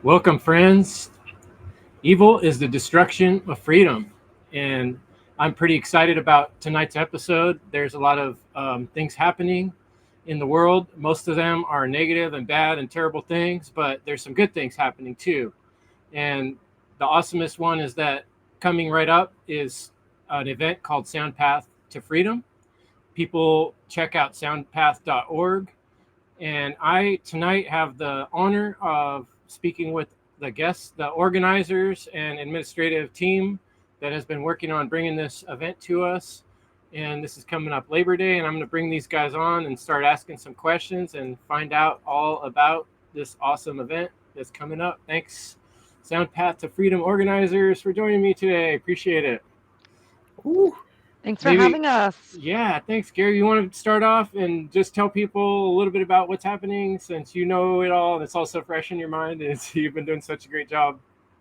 Welcome, friends. Evil is the destruction of freedom. And I'm pretty excited about tonight's episode. There's a lot of things happening in the world. Most of them are negative and bad and terrible things, but there's some good things happening too. And the awesomest one is that coming right up is an event called SoundPath to Freedom. People check out soundpath.org. And I tonight have the honor of speaking with the guests, the organizers and administrative team that has been working on bringing this event to us. And this is coming up Labor Day, and I'm going to bring these guys on and start asking some questions and find out all about this awesome event that's coming up. Thanks, SoundPath to Freedom organizers, for joining me today. Appreciate it. Ooh. Thanks for having us. Yeah, thanks, Gary. You want to start off and just tell people a little bit about what's happening, since you know it all and it's all so fresh in your mind, and you've been doing such a great job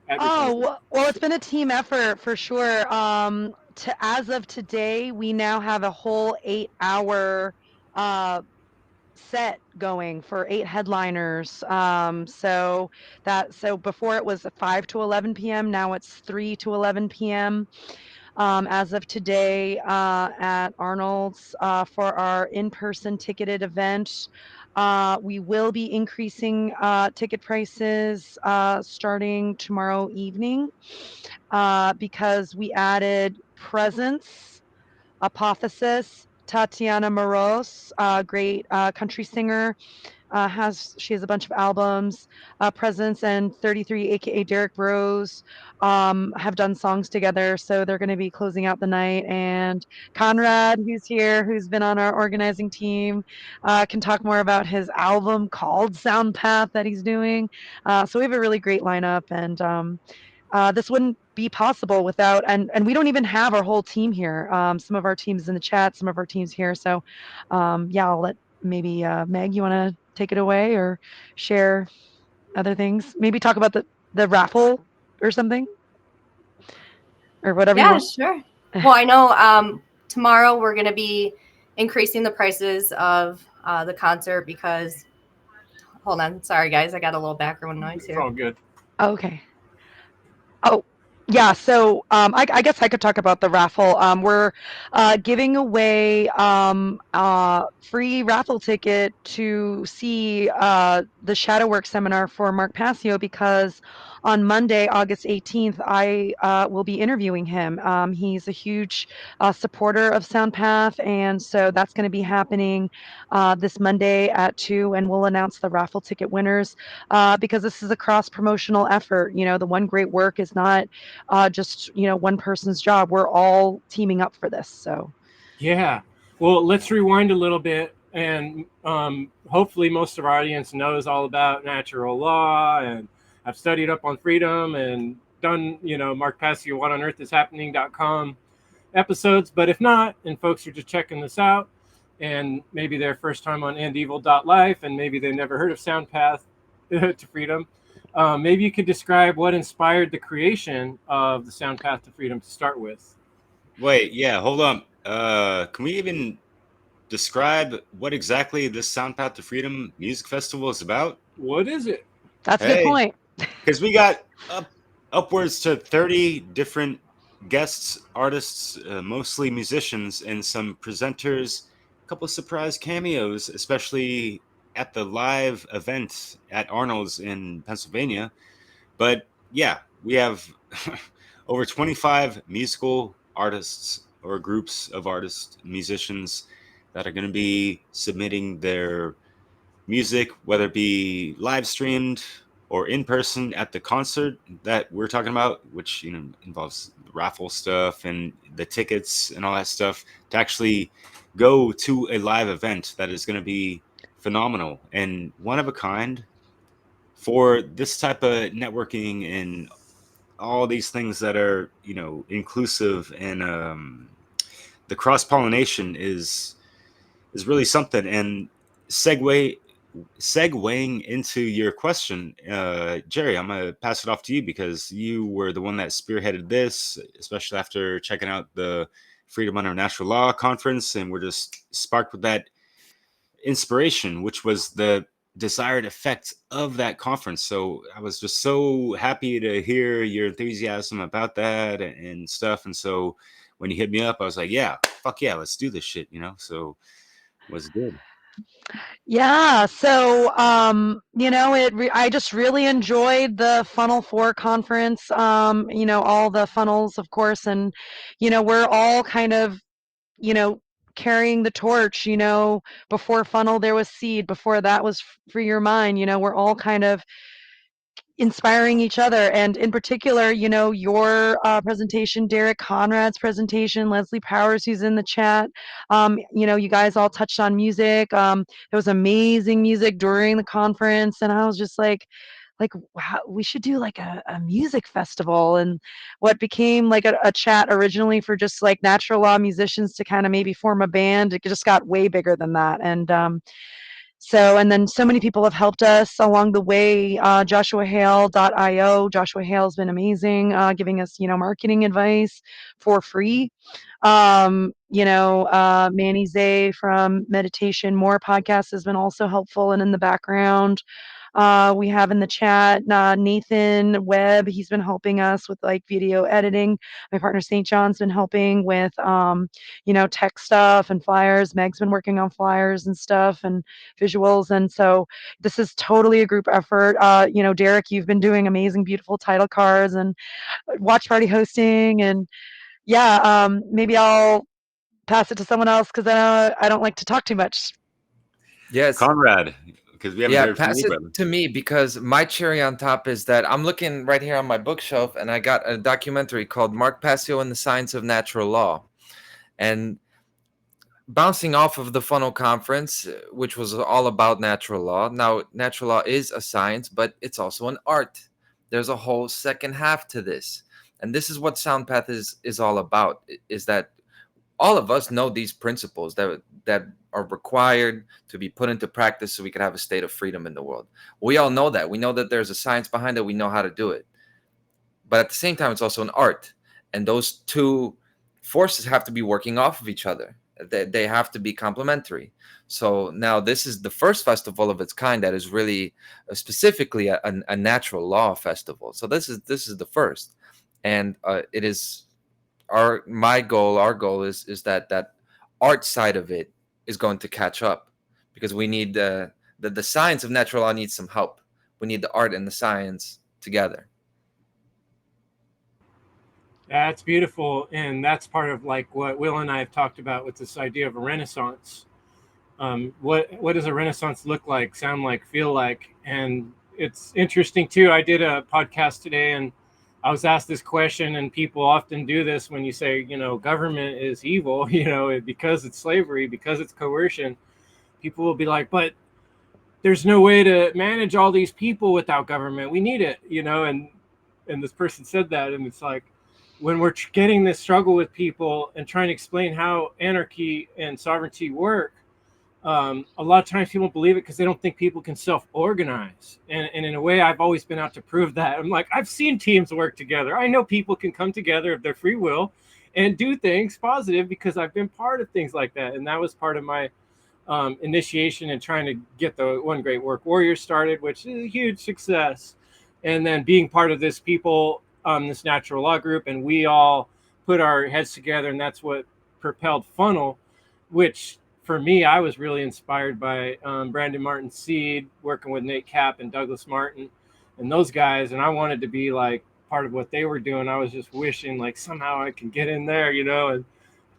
advertising. Well, it's been a team effort for sure. As of today, we now have a whole 8-hour set going for 8 headliners. So before it was 5 to 11 p.m. Now it's 3 to 11 p.m. As of today at Arnold's for our in-person ticketed event. We will be increasing ticket prices starting tomorrow evening because we added Presence, Apotheosis, Tatiana Moros, great country singer. She has a bunch of albums. Presence and 33, aka Derek Rose, have done songs together, so they're going to be closing out the night. And Conrad, who's here, who's been on our organizing team, can talk more about his album called SoundPath that he's doing. So we have a really great lineup, and this wouldn't be possible without, and we don't even have our whole team here. Some of our teams in the chat, some of our teams here. So yeah, I'll let maybe Meg, you want to take it away or share other things? Maybe talk about the raffle or something, or whatever you Yeah, want. sure. Well, I know tomorrow we're going to be increasing the prices of the concert because, hold on, sorry guys, I got a little background noise It's here. all good. Okay. Oh, yeah. So I guess I could talk about the raffle. We're giving away free raffle ticket to see the Shadowwork seminar for Mark Passio because on Monday, August 18th, I will be interviewing him. He's a huge supporter of SoundPath, and so that's going to be happening this Monday at 2, and we'll announce the raffle ticket winners because this is a cross-promotional effort. The one great work is not just one person's job. We're all teaming up for this. So Yeah. Well, let's rewind a little bit, and hopefully most of our audience knows all about natural law and have studied up on freedom and done, Mark Passio, whatonearthishappening.com episodes. But if not, and folks are just checking this out, and maybe their first time on endevil.life, and maybe they never heard of SoundPath to Freedom, maybe you could describe what inspired the creation of the SoundPath to Freedom to start with. Wait, yeah, hold on. Can we even describe what exactly this SoundPath to Freedom Music Festival is about? What is it? that's a good point. Because we got upwards to 30 different guests, artists, mostly musicians, and some presenters, a couple of surprise cameos, especially at the live event at Arnold's in Pennsylvania. But yeah, we have over 25 musical artists or groups of artists, musicians that are going to be submitting their music, whether it be live streamed or in person at the concert that we're talking about, which involves raffle stuff and the tickets and all that stuff, to actually go to a live event that is going to be phenomenal and one of a kind for this type of networking and all these things that are inclusive, and the cross-pollination is really something. And segueing into your question, Jerry, I'm gonna pass it off to you because you were the one that spearheaded this, especially after checking out the Freedom Under Natural Law conference, and we're just sparked with that inspiration, which was the desired effects of that conference. So I was just so happy to hear your enthusiasm about that and stuff. And so when you hit me up, I was like, yeah, fuck yeah, let's do this shit, So it was good. Yeah, so I just really enjoyed the Funnel 4 conference. All the funnels, of course, and we're all kind of, you know, carrying the torch. Before Funnel there was Seed, before that was Free Your Mind. We're all kind of inspiring each other, and in particular, your presentation, Derek Conrad's presentation, Leslie Powers, who's in the chat. You guys all touched on music. There was amazing music during the conference, and I was just like, wow, we should do like a music festival. And what became like a chat originally for just like natural law musicians to kind of maybe form a band, it just got way bigger than that. And then so many people have helped us along the way. JoshuaHale.io. Joshua Hale's been amazing, giving us, marketing advice for free. Manny Zay from Meditation More podcast has been also helpful and in the background. We have in the chat Nathan Webb. He's been helping us with like video editing. My partner St. John's been helping with tech stuff and flyers. Meg's been working on flyers and stuff and visuals. And so this is totally a group effort. Derek, you've been doing amazing, beautiful title cards and watch party hosting. And yeah, maybe I'll pass it to someone else because I don't like to talk too much. Yes, Conrad, because we haven't heard from pass you, it brother. to me, because my cherry on top is that I'm looking right here on my bookshelf, and I got a documentary called Mark Passio and the Science of Natural Law. And bouncing off of the Funnel Conference, which was all about natural law. Now, natural law is a science, but it's also an art. There's a whole second half to this. And this is what SoundPath is all about, is that all of us know these principles that are required to be put into practice so we can have a state of freedom in the world. We all know that. We know that there's a science behind it. We know how to do it. But at the same time, it's also an art. And those two forces have to be working off of each other. They have to be complementary. So now this is the first festival of its kind that is really specifically a natural law festival. So this is the first. And it is our goal is that art side of it is going to catch up, because we need the science of natural law needs some help. We need the art and the science together. That's beautiful, and that's part of like what Will and I have talked about with this idea of a renaissance. What does a renaissance look like, sound like, feel like? And it's interesting too. I did a podcast today, and I was asked this question, and people often do this when you say, government is evil, because it's slavery, because it's coercion. People will be like, but there's no way to manage all these people without government. We need it, and this person said that, and it's like, when we're getting this struggle with people and trying to explain how anarchy and sovereignty work, a lot of times people believe it because they don't think people can self-organize. And in a way, I've always been out to prove that. I'm like, I've seen teams work together. I know people can come together of their free will and do things positive because I've been part of things like that. And that was part of my initiation in trying to get the One Great Work Warrior started, which is a huge success. And then being part of this this natural law group, and we all put our heads together, and that's what propelled Funnel, which for me, I was really inspired by Brandon Martin Seed, working with Nate Cap and Douglas Martin and those guys, and I wanted to be like part of what they were doing. I was just wishing like somehow I can get in there, and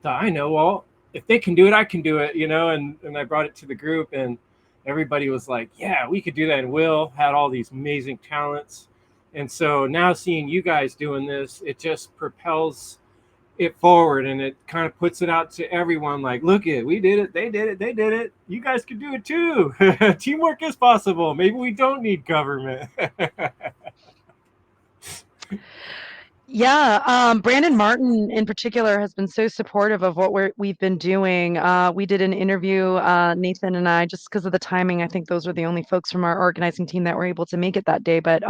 thought, I know, well, if they can do it, I can do it, and I brought it to the group, and everybody was like, yeah, we could do that. And Will had all these amazing talents. And so now seeing you guys doing this, it just propels it forward, and it kind of puts it out to everyone like, look it, we did it, they did it, they did it, you guys can do it too. Teamwork is possible. Maybe we don't need government. Yeah, Brandon Martin in particular has been so supportive of what we've been doing. We did an interview, Nathan and I, just because of the timing. I think those were the only folks from our organizing team that were able to make it that day. But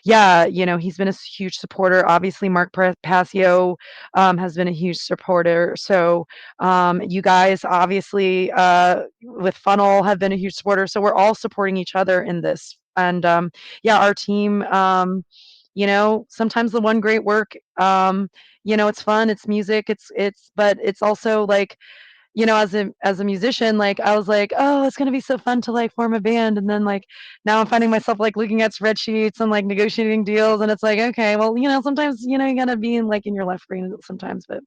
yeah, he's been a huge supporter. Obviously, Mark Passio has been a huge supporter. So you guys, obviously, with Funnel, have been a huge supporter. So we're all supporting each other in this. And yeah, our team. Sometimes the one great work, it's fun, it's music, but it's also like, as a musician, like I was like, oh, it's gonna be so fun to like form a band. And then like now I'm finding myself like looking at spreadsheets and like negotiating deals. And it's like, okay, well, sometimes, you gotta be in like in your left brain sometimes. But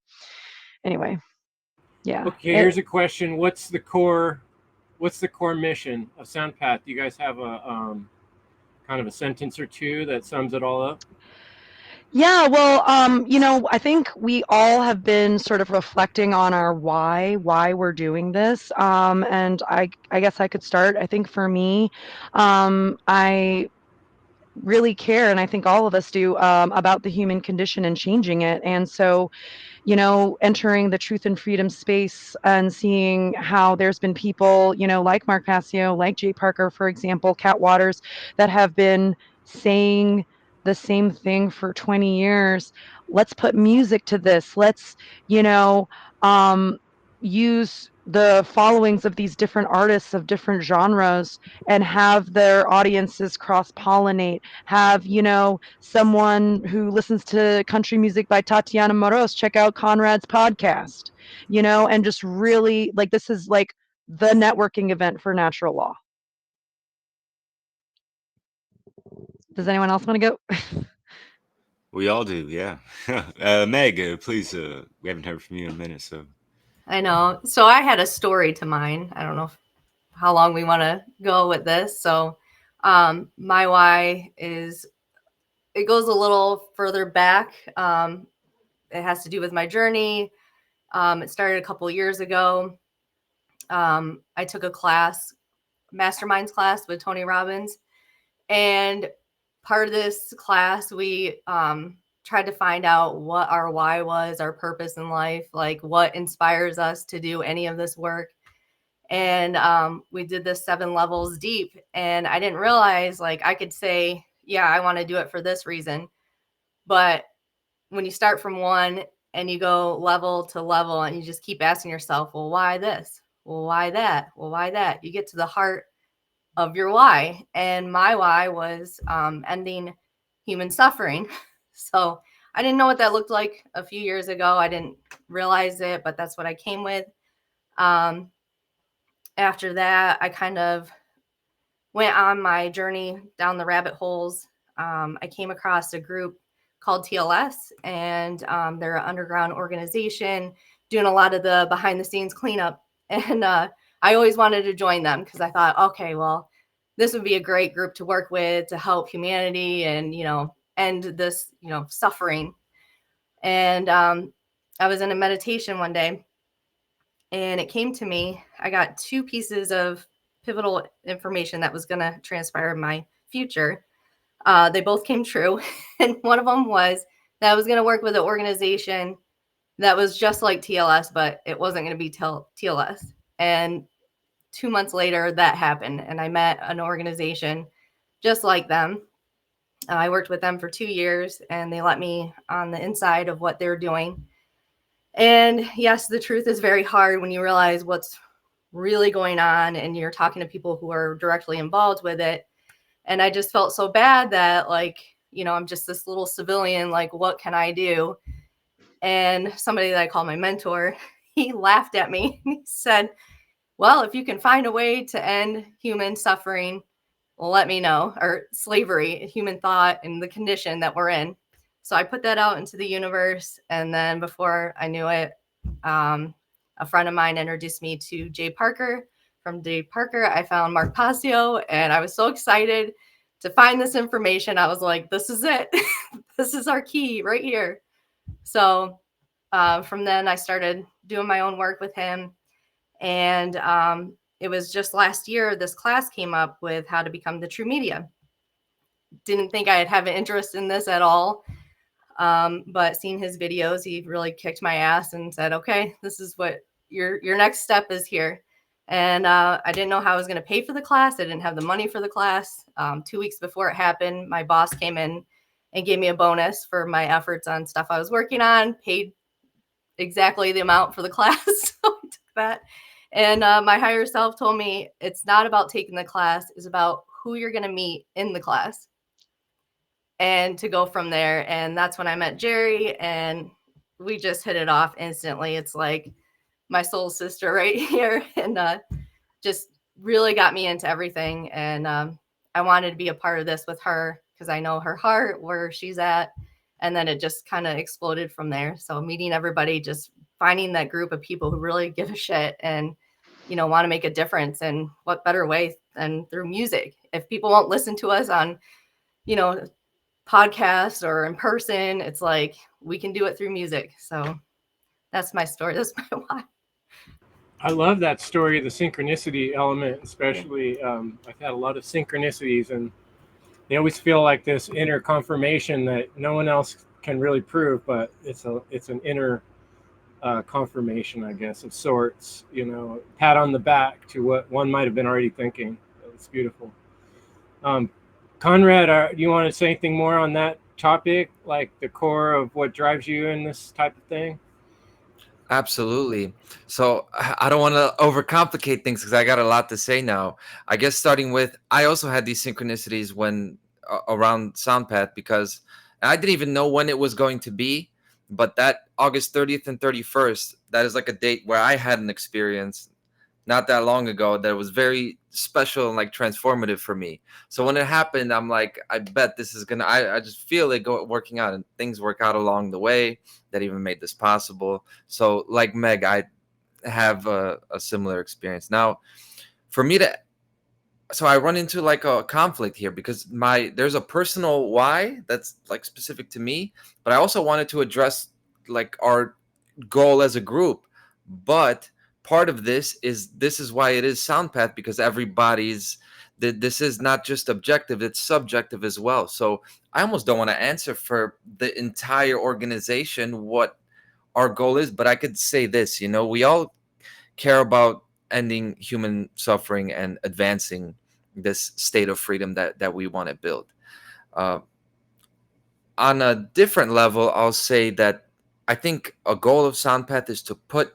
anyway, yeah. Okay, here's a question. What's the core mission of SoundPath? Do you guys have a kind of a sentence or two that sums it all up? Yeah, well, I think we all have been sort of reflecting on our why we're doing this. And I guess I could start. I think for me, I really care, and I think all of us do, about the human condition and changing it. And so, entering the truth and freedom space and seeing how there's been people, like Mark Passio, like Jay Parker, for example, Cat Waters, that have been saying the same thing for 20 years. Let's put music to this. Let's, you know, um, use the followings of these different artists of different genres and have their audiences cross pollinate, have someone who listens to country music by Tatiana Moros check out Conrad's podcast, and just really like this is like the networking event for natural law. Does anyone else want to go? We all do, yeah. Meg, please. We haven't heard from you in a minute, so. I know. So I had a story to mine. I don't know how long we want to go with this. So my why is, it goes a little further back. It has to do with my journey. It started a couple years ago. I took a class, masterminds class with Tony Robbins. And part of this class, we tried to find out what our why was, our purpose in life, like what inspires us to do any of this work. And we did this 7 levels deep. And I didn't realize, like, I could say, yeah, I want to do it for this reason. But when you start from 1 and you go level to level and you just keep asking yourself, well, why this? Well, why that? Well, why that? You get to the heart of your why. And my why was ending human suffering. So I didn't know what that looked like a few years ago. I didn't realize it, but that's what I came with. After that, I kind of went on my journey down the rabbit holes. I came across a group called TLS, and they're an underground organization doing a lot of the behind the scenes cleanup. And I always wanted to join them because I thought, okay, well, this would be a great group to work with to help humanity and, end this, suffering. And I was in a meditation one day and it came to me. I got 2 pieces of pivotal information that was going to transpire in my future. They both came true. And one of them was that I was going to work with an organization that was just like TLS, but it wasn't going to be TLS. And 2 months later, that happened. And I met an organization just like them. I worked with them for 2 years and they let me on the inside of what they're doing. And yes, the truth is very hard when you realize what's really going on and you're talking to people who are directly involved with it. And I just felt so bad that, like, I'm just this little civilian, like, what can I do? And somebody that I call my mentor, he laughed at me. He said, well, if you can find a way to end human suffering, let me know, or slavery, human thought, and the condition that we're in. So I put that out into the universe. And then before I knew it, a friend of mine introduced me to Jay Parker. From Jay Parker, I found Mark Passio, and I was so excited to find this information. I was like, this is it. This is our key right here. So from then I started doing my own work with him. And it was just last year, this class came up with how to become the true media. Didn't think I'd have an interest in this at all. But seeing his videos, he really kicked my ass and said, okay, this is what your next step is here. And I didn't know how I was going to pay for the class. I didn't have the money for the class. 2 weeks before it happened, my boss came in and gave me a bonus for my efforts on stuff I was working on, paid exactly the amount for the class. So I took that. And my higher self told me it's not about taking the class, it's about who you're going to meet in the class and to go from there. And that's when I met Jerry, and we just hit it off instantly. It's like my soul sister right here, and just really got me into everything. And I wanted to be a part of this with her because I know her heart, where she's at. And then it just kind of exploded from there. So meeting everybody, just finding that group of people who really give a shit and, you know, want to make a difference. And what better way than through music? If people won't listen to us on, you know, podcasts or in person, it's like we can do it through music. So that's my story. That's my why. I love that story, the synchronicity element, especially. I've had a lot of synchronicities, and they always feel like this inner confirmation that no one else can really prove, but it's an inner confirmation, I guess, of sorts. You know, pat on the back to what one might have been already thinking. It's beautiful. Conrad, do you want to say anything more on that topic, like the core of what drives you in this type of thing? Absolutely. So I don't want to overcomplicate things because I got a lot to say now. I guess starting with, I also had these synchronicities when around SoundPath, because I didn't even know when it was going to be, but that August 30th and 31st, that is like a date where I had an experience not that long ago that was very special and like transformative for me. So when it happened, I'm like, I bet this is gonna, I just feel it working out, and things work out along the way that even made this possible. So like Meg, I have a similar experience. Now for me to, so I run into like a conflict here because there's a personal why that's like specific to me, but I also wanted to address like our goal as a group. But part of this is why it is SoundPath, because this is not just objective, it's subjective as well. So I almost don't want to answer for the entire organization what our goal is, but I could say this, you know, we all care about ending human suffering and advancing this state of freedom that we want to build. On a different level, I'll say that I think a goal of SoundPath is to put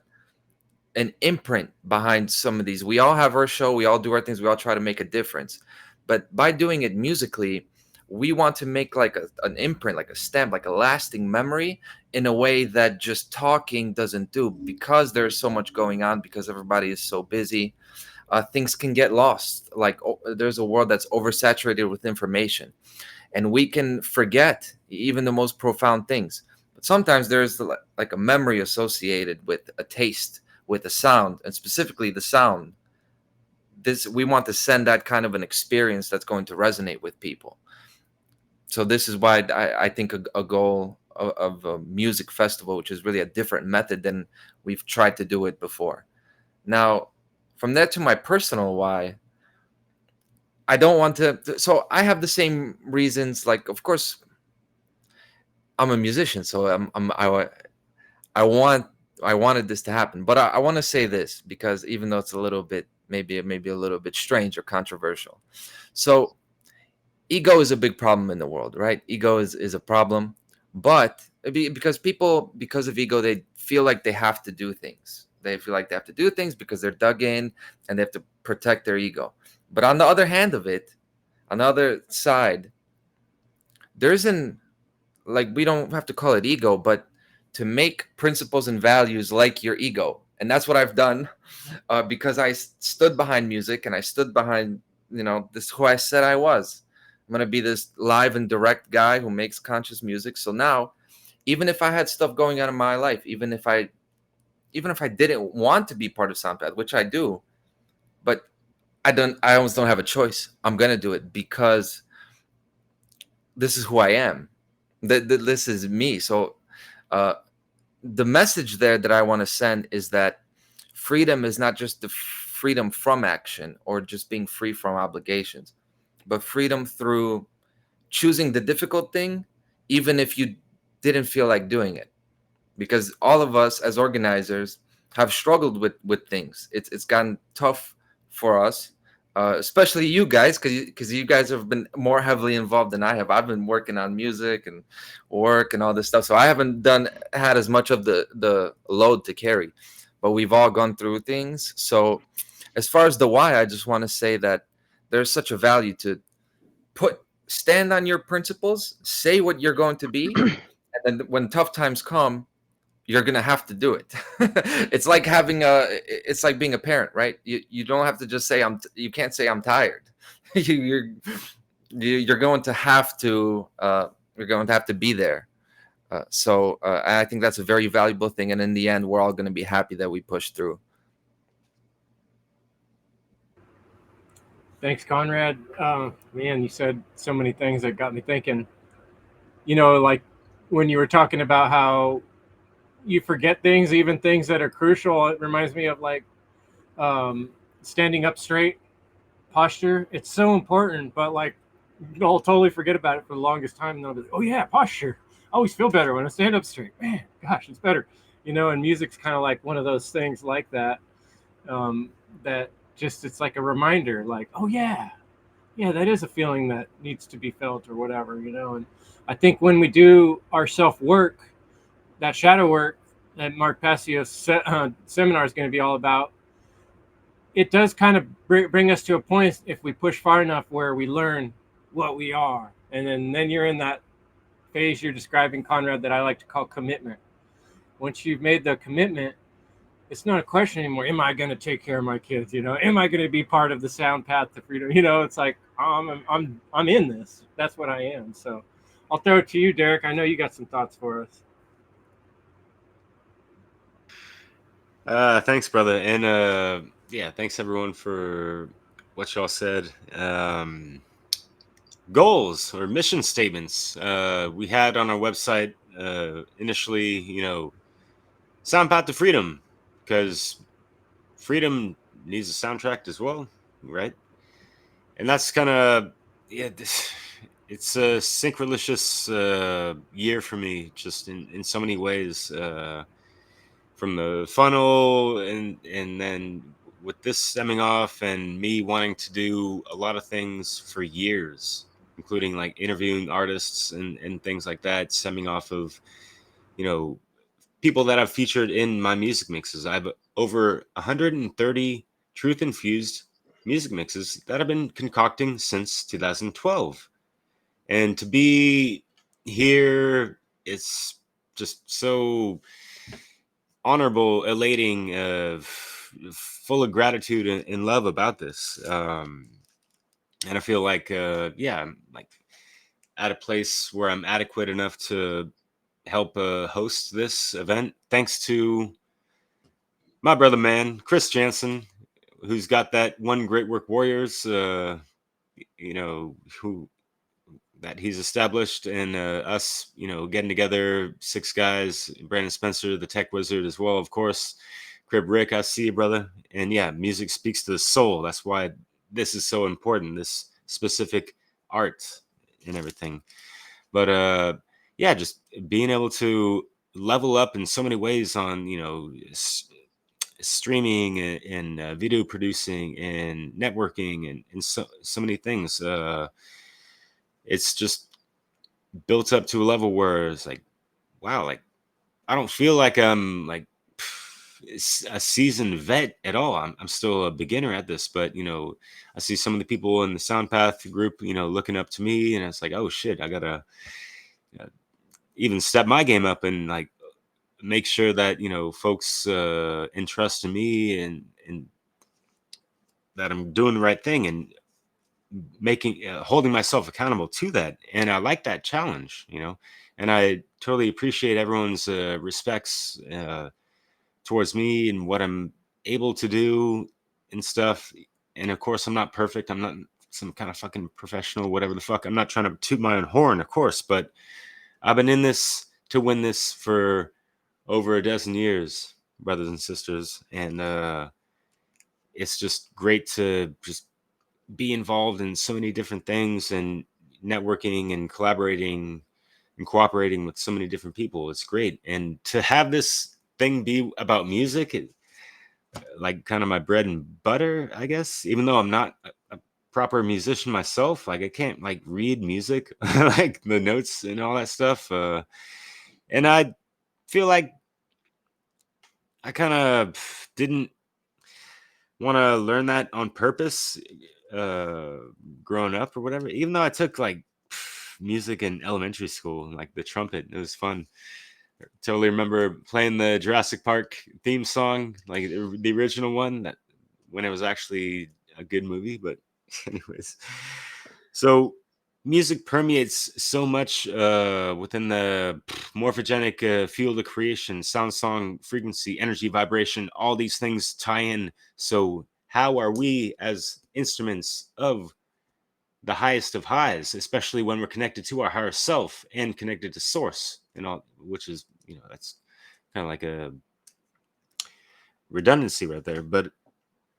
an imprint behind some of these. We all have our show, we all do our things, we all try to make a difference. But by doing it musically, we want to make like an imprint, like a stamp, like a lasting memory in a way that just talking doesn't do, because there's so much going on, because everybody is so busy. Things can get lost. Like there's a world that's oversaturated with information, and we can forget even the most profound things. But sometimes there's like a memory associated with a taste, with a sound, and specifically the sound. We want to send that kind of an experience that's going to resonate with people. So this is why I think a goal of a music festival, which is really a different method than we've tried to do it before. Now, from there to my personal why, I don't want to. So I have the same reasons. Like, of course, I'm a musician, so I wanted this to happen. But I want to say this, because even though it's a little bit, maybe a little bit strange or controversial. So ego is a big problem in the world, right? Ego is a problem, but because people, because of ego, they feel like they have to do things. They feel like they have to do things because they're dug in and they have to protect their ego. But on the other hand of it, on the other side, there's like, we don't have to call it ego, but to make principles and values like your ego. And that's what I've done, because I stood behind music, and I stood behind, this who I said I was. I'm going to be this live and direct guy who makes conscious music. So now, even if I had stuff going on in my life, even if I didn't want to be part of SoundPath, which I do, but I almost don't have a choice. I'm going to do it because this is who I am. This is me. So the message there that I want to send is that freedom is not just the freedom from action or just being free from obligations, but freedom through choosing the difficult thing, even if you didn't feel like doing it, because all of us as organizers have struggled with things. It's gotten tough for us, especially you guys, because you guys have been more heavily involved than I have. I've been working on music and work and all this stuff, so I haven't had as much of the load to carry. But we've all gone through things. So as far as the why, I just want to say that there's such a value to stand on your principles, say what you're going to be, and then when tough times come, you're gonna have to do it. It's like it's like being a parent, right? You don't have to just say you can't say I'm tired. you're you're going to have to be there. So I think that's a very valuable thing, and in the end, we're all going to be happy that we pushed through. Thanks, Conrad. Man, you said so many things that got me thinking. You know, like when you were talking about how you forget things, even things that are crucial. It reminds me of like standing up straight posture. It's so important, but like I'll totally forget about it for the longest time. And I'll be like, oh yeah, posture. I always feel better when I stand up straight. Man, gosh, it's better. You know, and music's kind of like one of those things like that. That just it's like a reminder, like, oh yeah, that is a feeling that needs to be felt or whatever, you know. And I think when we do our self work, that shadow work that Mark Passio's seminar is going to be all about, it does kind of bring us to a point, if we push far enough, where we learn what we are. And then you're in that phase you're describing, Conrad, that I like to call commitment. Once you've made the commitment, it's not a question anymore. Am I going to take care of my kids? You know, am I going to be part of the SoundPath to Freedom? You know, it's like, I'm in this. That's what I am. So I'll throw it to you, Derek. I know you got some thoughts for us. Thanks, brother. And yeah, thanks everyone for what y'all said. Goals or mission statements. We had on our website initially, you know, SoundPath to Freedom, because freedom needs a soundtrack as well, right? And that's kind of, yeah, it's a synchronicious year for me, just in so many ways. From the funnel and then with this stemming off and me wanting to do a lot of things for years, including like interviewing artists and things like that, stemming off of, you know, people that I've featured in my music mixes. I have over 130 truth infused music mixes that I've been concocting since 2012. And to be here, it's just so honorable, elating, full of gratitude and love about this. And I feel like, yeah, I'm like at a place where I'm adequate enough to help host this event, thanks to my brother, man, Chris Jansen, who's got that one Great Work Warriors, you know, who that he's established, and us, you know, getting together, 6 guys, Brandon Spencer, the tech wizard as well, of course, Crib Rick, I see you, brother. And yeah, music speaks to the soul. That's why this is so important, this specific art and everything. But yeah, just being able to level up in so many ways on, you know, streaming and video producing and networking and so many things. It's just built up to a level where it's like, wow, like I don't feel like I'm like a seasoned vet at all. I'm still a beginner at this, but you know, I see some of the people in the SoundPath group, you know, looking up to me, and it's like, oh shit, I gotta even step my game up and like make sure that, you know, folks entrust in me and that I'm doing the right thing and making holding myself accountable to that. And I like that challenge, you know, and I totally appreciate everyone's respects towards me and what I'm able to do and stuff. And of course, I'm not perfect. I'm not some kind of fucking professional, whatever the fuck. I'm not trying to toot my own horn, of course, but I've been in this to win this for over a dozen years, brothers and sisters. And it's just great to just be involved in so many different things and networking and collaborating and cooperating with so many different people. It's great. And to have this thing be about music, like kind of my bread and butter, I guess, even though I'm not a proper musician myself, like I can't like read music, like the notes and all that stuff. And I feel like I kind of didn't want to learn that on purpose, uh, growing up or whatever, even though I took like music in elementary school, like the trumpet. It was fun. Totally remember playing the Jurassic Park theme song, like the original one, that when it was actually a good movie. But anyways, so music permeates so much within the morphogenic field of creation, sound, song, frequency, energy, vibration. All these things tie in. So how are we as instruments of the highest of highs, especially when we're connected to our higher self and connected to source and all, which is, that's kind of like a redundancy right there, but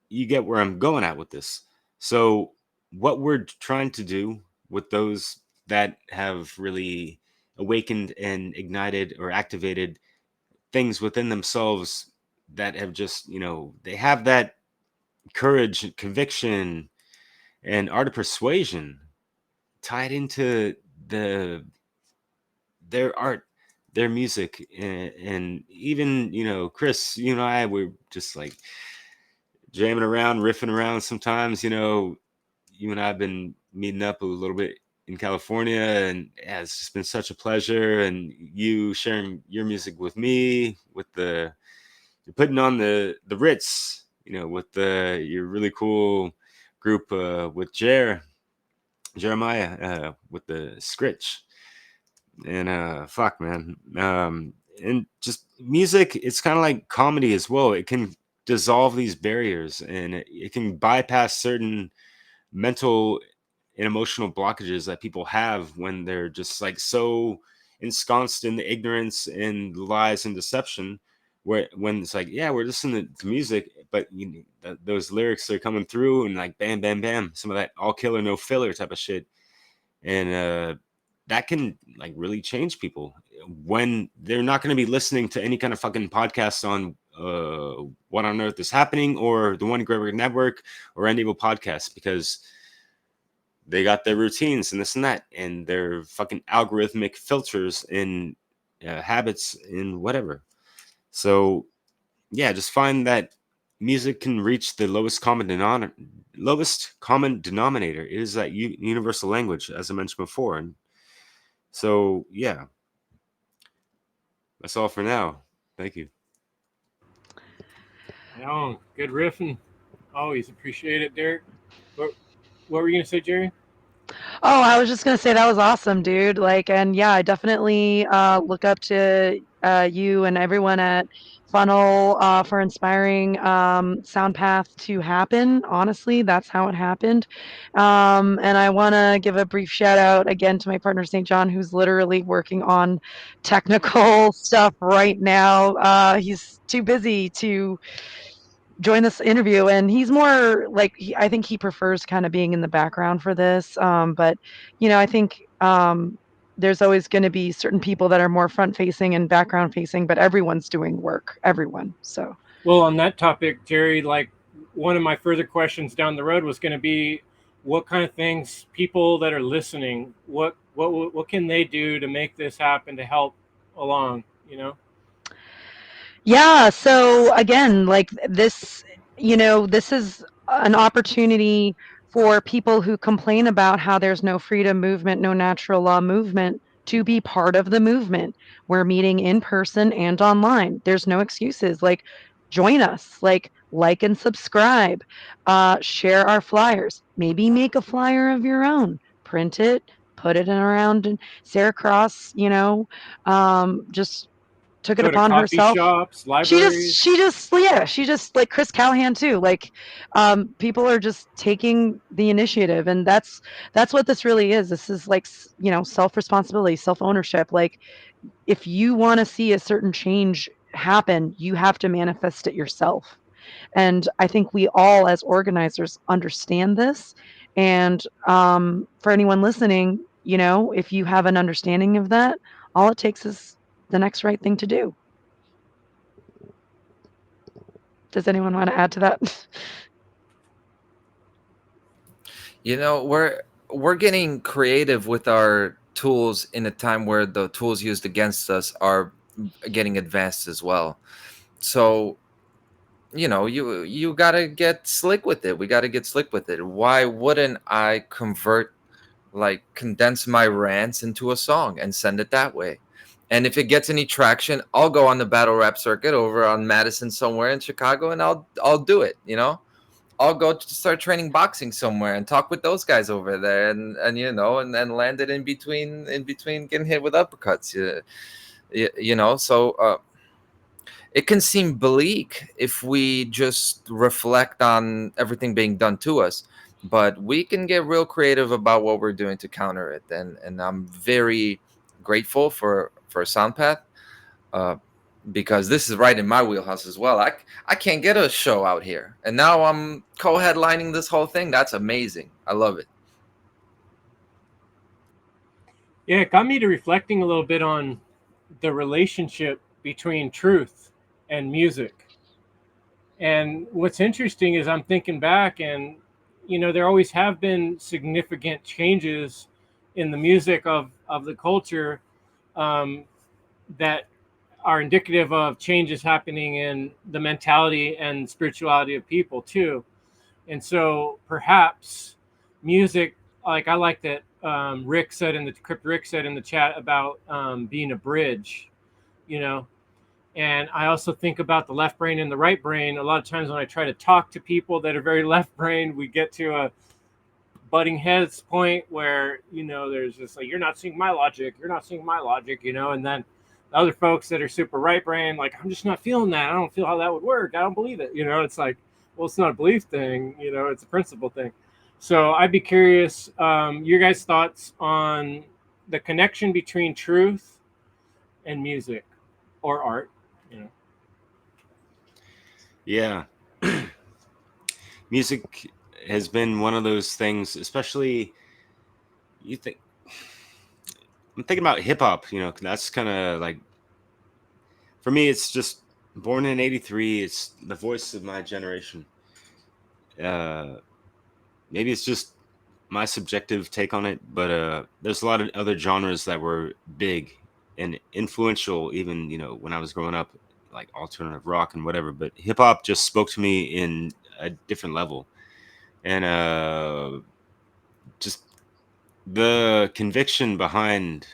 you get where I'm going at with this. So what we're trying to do with those that have really awakened and ignited or activated things within themselves, that have just, they have that courage, conviction, and art of persuasion tied into their art, their music, and even, Chris, you and I were just like jamming around, riffing around sometimes. You and I have been meeting up a little bit in California, and yeah, it's just been such a pleasure. And you sharing your music with me, with you're putting on the Ritz, with your really cool group with Jeremiah, with the Scritch. And fuck, man. And just music, it's kind of like comedy as well. It can dissolve these barriers, and it can bypass certain mental and emotional blockages that people have when they're just like so ensconced in the ignorance and lies and deception, where when it's like, yeah, we're listening to music, but those lyrics are coming through, and like bam bam bam, some of that all killer no filler type of shit. And that can like really change people when they're not going to be listening to any kind of fucking podcast on What on Earth is Happening, or the One Greater Network, or any podcast, because they got their routines and this and that, and their fucking algorithmic filters and habits and whatever. So yeah, just find that music can reach the lowest common denominator. It is that universal language, as I mentioned before. And so yeah, that's all for now. Thank you. No, good riffing. Always appreciate it, Derek. What were you gonna say, Jerry? Oh, I was just gonna say that was awesome, dude. Like, and yeah, I definitely look up to you and everyone at Funnel for inspiring SoundPath to happen. Honestly, that's how it happened. And I want to give a brief shout out again to my partner St. John, who's literally working on technical stuff right now. He's too busy to join this interview, and he's more like I think he prefers kind of being in the background for this, but I think there's always going to be certain people that are more front facing and background facing, but everyone's doing work, everyone. So Well, on that topic, Jerry, like one of my further questions down the road was going to be, what kind of things people that are listening, what can they do to make this happen, to help along, yeah, so again, like this, this is an opportunity for people who complain about how there's no freedom movement, no natural law movement, to be part of the movement. We're meeting in person and online. There's no excuses. Like, join us, like and subscribe, share our flyers, maybe make a flyer of your own, print it, put it in around and Sarah Cross, just took it go to upon coffee herself. shops, libraries? She just like Chris Callahan too. Like, people are just taking the initiative, and that's what this really is. This is like, self responsibility, self ownership. Like, if you want to see a certain change happen, you have to manifest it yourself. And I think we all, as organizers, understand this. And for anyone listening, You know, if you have an understanding of that, all it takes is the next right thing to do. Does anyone want to add to that? You know, we're getting creative with our tools in a time where the tools used against us are getting advanced as well. So, you know, you got to get slick with it. We got to get slick with it. Why wouldn't I condense my rants into a song and send it that way? And if it gets any traction, I'll go on the battle rap circuit over on Madison somewhere in Chicago, and I'll do it, you know? I'll go to start training boxing somewhere and talk with those guys over there, and you know, and then land it in between getting hit with uppercuts. You know, so it can seem bleak if we just reflect on everything being done to us, but we can get real creative about what we're doing to counter it. And I'm very grateful for SoundPath. Because this is right in my wheelhouse as well. I can't get a show out here, and now I'm co-headlining this whole thing. That's amazing. I love it. Yeah, it got me to reflecting a little bit on the relationship between truth and music. And what's interesting is I'm thinking back, and there always have been significant changes in the music of the culture, um, that are indicative of changes happening in the mentality and spirituality of people too. And so perhaps music, like I like that, Rick said in the chat about being a bridge, you know. And I also think about the left brain and the right brain. A lot of times when I try to talk to people that are very left brain, we get to a butting heads point where, there's just like, you're not seeing my logic, and then the other folks that are super right brain, like, I'm just not feeling that. I don't feel how that would work. I don't believe it. It's like, well, it's not a belief thing, it's a principle thing. So I'd be curious, your guys' thoughts on the connection between truth and music or art. Yeah. Music has been one of those things, especially I'm thinking about hip hop, that's kind of like, for me, it's just born in 83. It's the voice of my generation. Maybe it's just my subjective take on it, but there's a lot of other genres that were big and influential, even, when I was growing up, like alternative rock and whatever. But hip hop just spoke to me in a different level. And just the conviction behind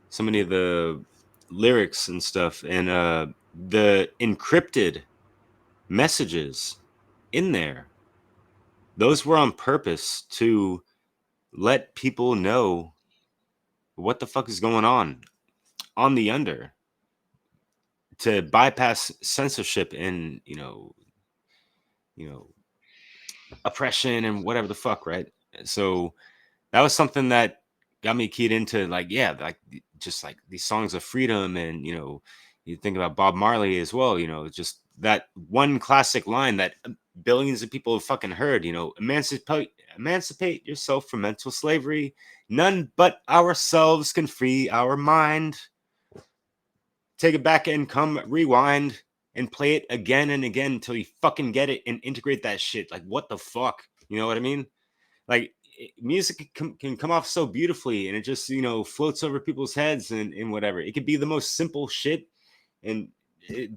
so many of the lyrics and stuff, and the encrypted messages in there, those were on purpose to let people know what the fuck is going on the under, to bypass censorship and you know oppression and whatever the fuck, right? So that was something that got me keyed into, like, yeah, like just like these songs of freedom. And you think about Bob Marley as well, just that one classic line that billions of people have fucking heard, emancipate yourself from mental slavery, none but ourselves can free our mind, take it back and come rewind and play it again and again until you fucking get it and integrate that shit. Like, what the fuck, you know what I mean? Like, music can come off so beautifully, and it just floats over people's heads, and whatever. It could be the most simple shit, and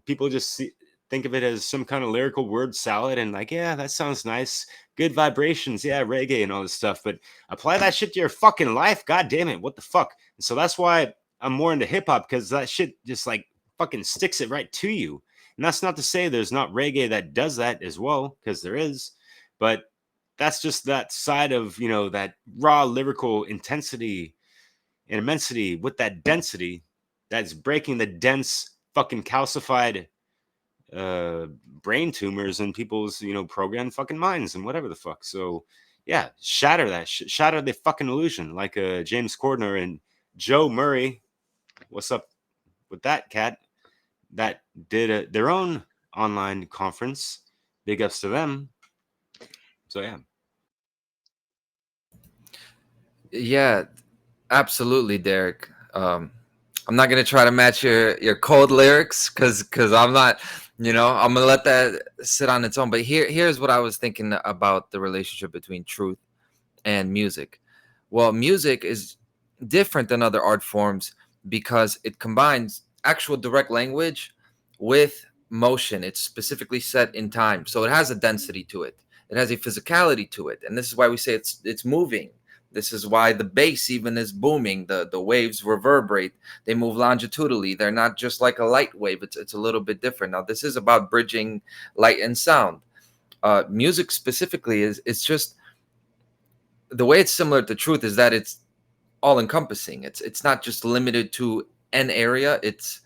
people just think of it as some kind of lyrical word salad, and like, yeah, that sounds nice, good vibrations, yeah, reggae and all this stuff. But apply that shit to your fucking life, god damn it, what the fuck? And so that's why I'm more into hip-hop, because that shit just like fucking sticks it right to you. And that's not to say there's not reggae that does that as well, because there is. But that's just that side of that raw lyrical intensity and immensity with that density that's breaking the dense fucking calcified brain tumors in people's programmed fucking minds and whatever the fuck. So yeah, shatter that shit, shatter the fucking illusion, like James Cordner and Joe Murray, what's up with that cat, that did their own online conference. Big ups to them. So yeah. Yeah, Absolutely, Derek. I'm not gonna try to match your cold lyrics because I'm not. I'm gonna let that sit on its own. But here's what I was thinking about the relationship between truth and music. Well, music is different than other art forms because it combines actual direct language with motion. It's specifically set in time, so it has a density to it. It has a physicality to it, and this is why we say it's moving. This is why the bass even is booming. The waves reverberate. They move longitudinally. They're not just like a light wave. It's a little bit different. Now, this is about bridging light and sound. Music specifically is it's just the way it's similar to truth is that it's all encompassing. It's not just limited to an area. It's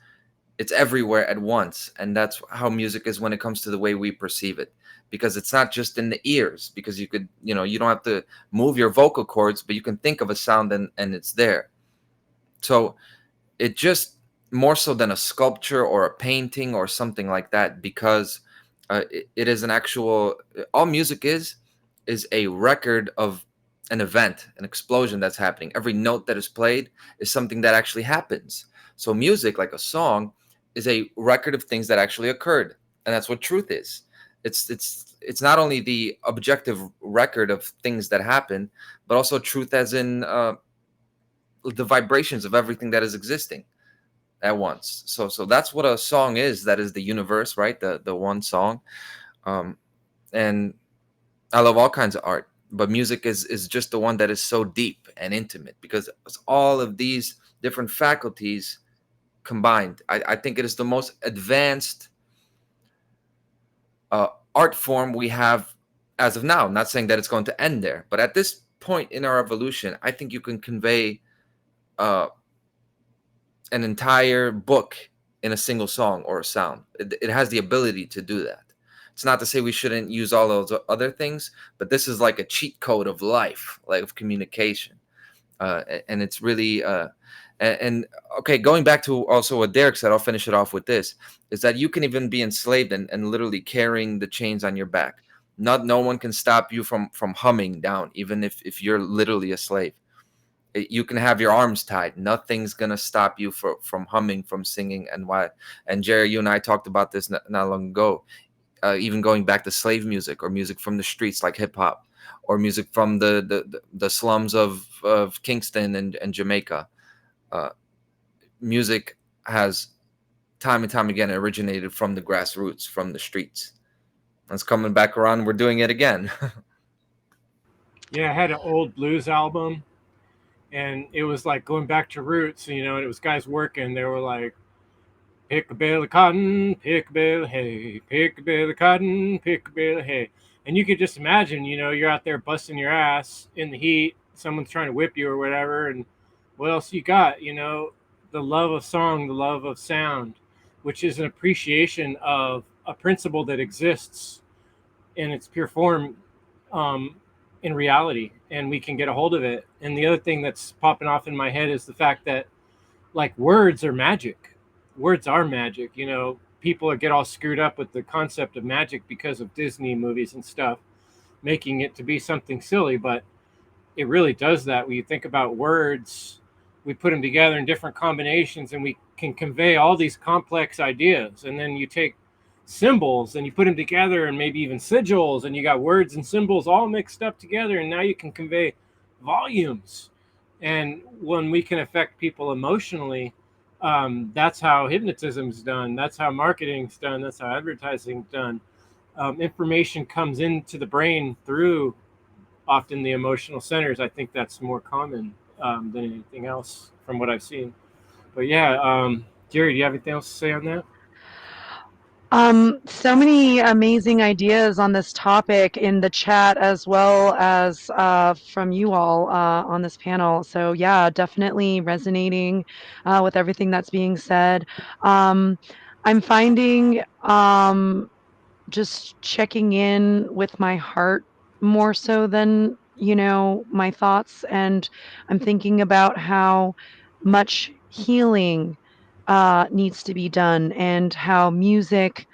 everywhere at once, and that's how music is when it comes to the way we perceive it, because it's not just in the ears, because you don't have to move your vocal cords, but you can think of a sound and it's there. So it just more so than a sculpture or a painting or something like that, because it is an actual, all music is a record of an event, an explosion that's happening. Every note that is played is something that actually happens. So music, like a song, is a record of things that actually occurred, and that's what truth is. It's not only the objective record of things that happen, but also truth as in the vibrations of everything that is existing at once. So that's what a song is. That is the universe, right? The one song. um and I love all kinds of art, but music is just the one that is so deep and intimate because it's all of these different faculties combined. I think it is the most advanced uh, art form we have as of now. I'm not saying that it's going to end there, but at this point in our evolution, I think you can convey uh, an entire book in a single song or a sound. It has the ability to do that. It's not to say we shouldn't use all those other things, but this is like a cheat code of life, like of communication. And it's really and okay, going back to also what Derek said, I'll finish it off with this, is that you can even be enslaved and literally carrying the chains on your back. Not No one can stop you from humming down, even if you're literally a slave. You can have your arms tied. Nothing's gonna stop you from humming, from singing. And why? And Jerry, you and I talked about this not long ago. Even going back to slave music or music from the streets like hip hop, or music from the slums of Kingston and Jamaica. Uh, Music has time and time again originated from the grassroots, from the streets. It's coming back around. We're doing it again. Yeah, I had an old blues album, and it was like going back to roots, and it was guys working. They were like, pick a bale of cotton, pick a bale of hay, pick a bale of cotton, pick a bale of hay. And you could just imagine, you're out there busting your ass in the heat, someone's trying to whip you or whatever, and what else you got? The love of song, the love of sound, which is an appreciation of a principle that exists in its pure form, um, in reality, and we can get a hold of it. And the other thing that's popping off in my head is the fact that, like, words are magic. Words are magic. People get all screwed up with the concept of magic because of Disney movies and stuff, making it to be something silly, but it really does that. When you think about words, we put them together in different combinations and we can convey all these complex ideas. And then you take symbols and you put them together, and maybe even sigils, and you got words and symbols all mixed up together, and now you can convey volumes. And when we can affect people emotionally, that's how hypnotism's done, that's how marketing's done, that's how advertising's done. Information comes into the brain through often the emotional centers. I think that's more common than anything else from what I've seen. But yeah, Jerry, do you have anything else to say on that? So many amazing ideas on this topic in the chat as well as from you all on this panel. So yeah, definitely resonating with everything that's being said. Um, I'm finding just checking in with my heart more so than, my thoughts. And I'm thinking about how much healing needs to be done and how music,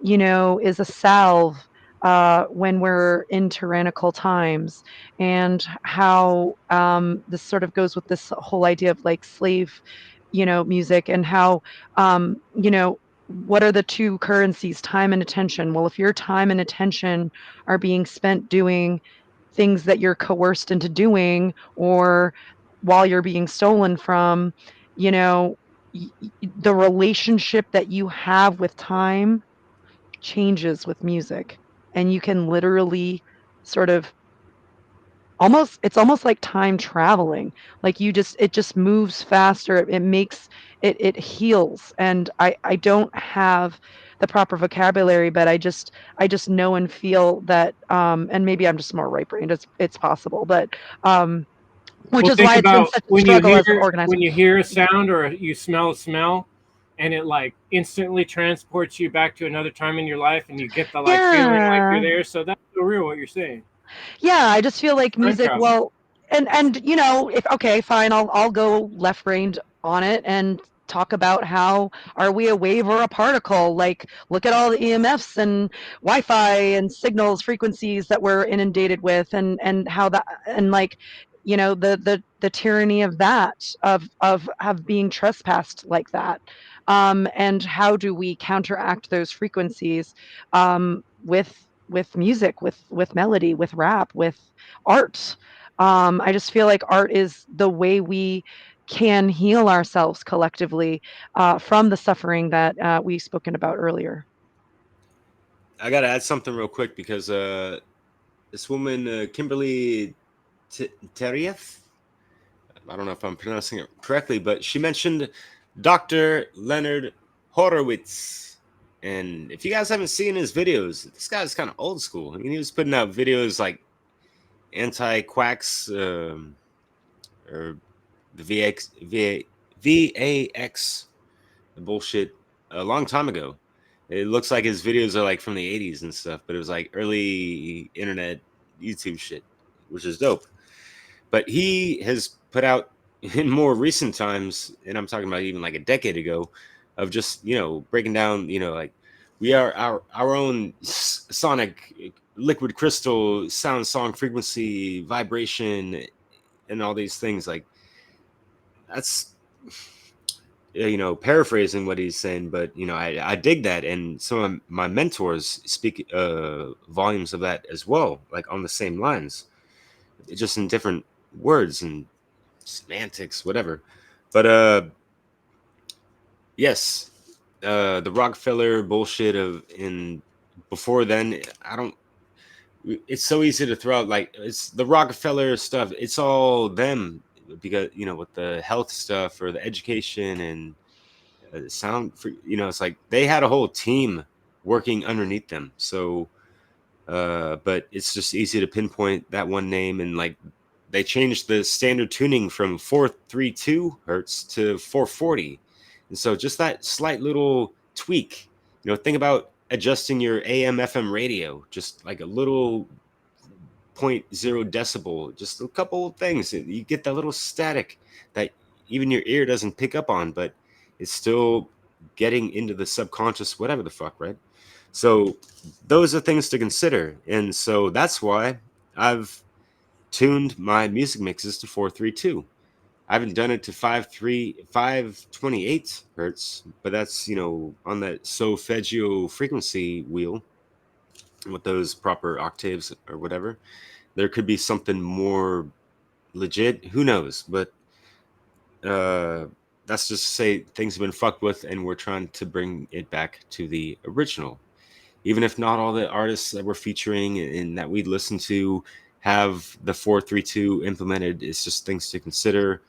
is a salve when we're in tyrannical times, and how this sort of goes with this whole idea of like slave, music, and how, what are the two currencies, time and attention? Well, if your time and attention are being spent doing things that you're coerced into doing, or while you're being stolen from, you know, the relationship that you have with time changes with music. And you can literally sort of it's almost like time traveling. Like it just moves faster. It makes it heals. And I don't have the proper vocabulary, but I just know and feel that, and maybe I'm just more right brained. It's possible, but which Well, is think why it's been about such a struggle as an when organizer. you hear a sound or you smell a smell, and it like instantly transports you back to another time in your life, and you get the like feeling like you're Yeah. there. So that's so real what you're saying. Yeah, I just feel like Time music, travel. well, and if okay, fine, I'll go left-brained on it and talk about how are we a wave or a particle? Like, look at all the EMFs and Wi-Fi and signals, frequencies that we're inundated with, and how that, and like, the tyranny of that, of being trespassed like that. And how do we counteract those frequencies, with music, with melody, with rap, with art? I just feel like art is the way we can heal ourselves collectively, from the suffering that, we've spoken about earlier. I gotta add something real quick because this woman, Kimberly Terieff, I don't know if I'm pronouncing it correctly, but she mentioned Dr. Leonard Horowitz. And if you guys haven't seen his videos, this guy's kind of old school. I mean, he was putting out videos like anti-quacks, or the VAX, the bullshit, a long time ago. It looks like his videos are like from the 80s and stuff, but it was like early internet YouTube shit, which is dope. But he has put out in more recent times, and I'm talking about even like a decade ago, of just, breaking down, like we are our own sonic liquid crystal sound, song, frequency, vibration, and all these things. Like, that's, paraphrasing what he's saying, but I dig that, and some of my mentors speak volumes of that as well, like on the same lines, just in different words and semantics, whatever. But yes, the Rockefeller bullshit in before then, I don't. It's so easy to throw out, like, it's the Rockefeller stuff. It's all them, because with the health stuff or the education and sound for, it's like they had a whole team working underneath them. So but it's just easy to pinpoint that one name, and like they changed the standard tuning from 432 hertz to 440. And so just that slight little tweak, think about adjusting your AM FM radio, just like a little zero point 0.0 decibel, just a couple of things, you get that little static that even your ear doesn't pick up on, but it's still getting into the subconscious, whatever the fuck, right? So those are things to consider. And so that's why I've tuned my music mixes to 432. I haven't done it to 528 hertz, but that's, on that solfeggio frequency wheel with those proper octaves or whatever. There could be something more legit. Who knows? But that's just to say things have been fucked with, and we're trying to bring it back to the original. Even if not all the artists that we're featuring and that we listen to have the 432 implemented, it's just things to consider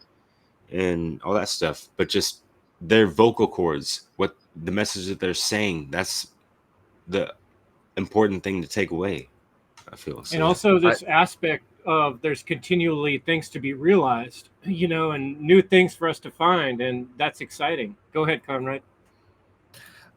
and all that stuff. But just their vocal cords, what the message that they're saying, that's the important thing to take away, I feel. So And yeah. also this aspect of there's continually things to be realized, and new things for us to find, and that's exciting. Go ahead, Conrad.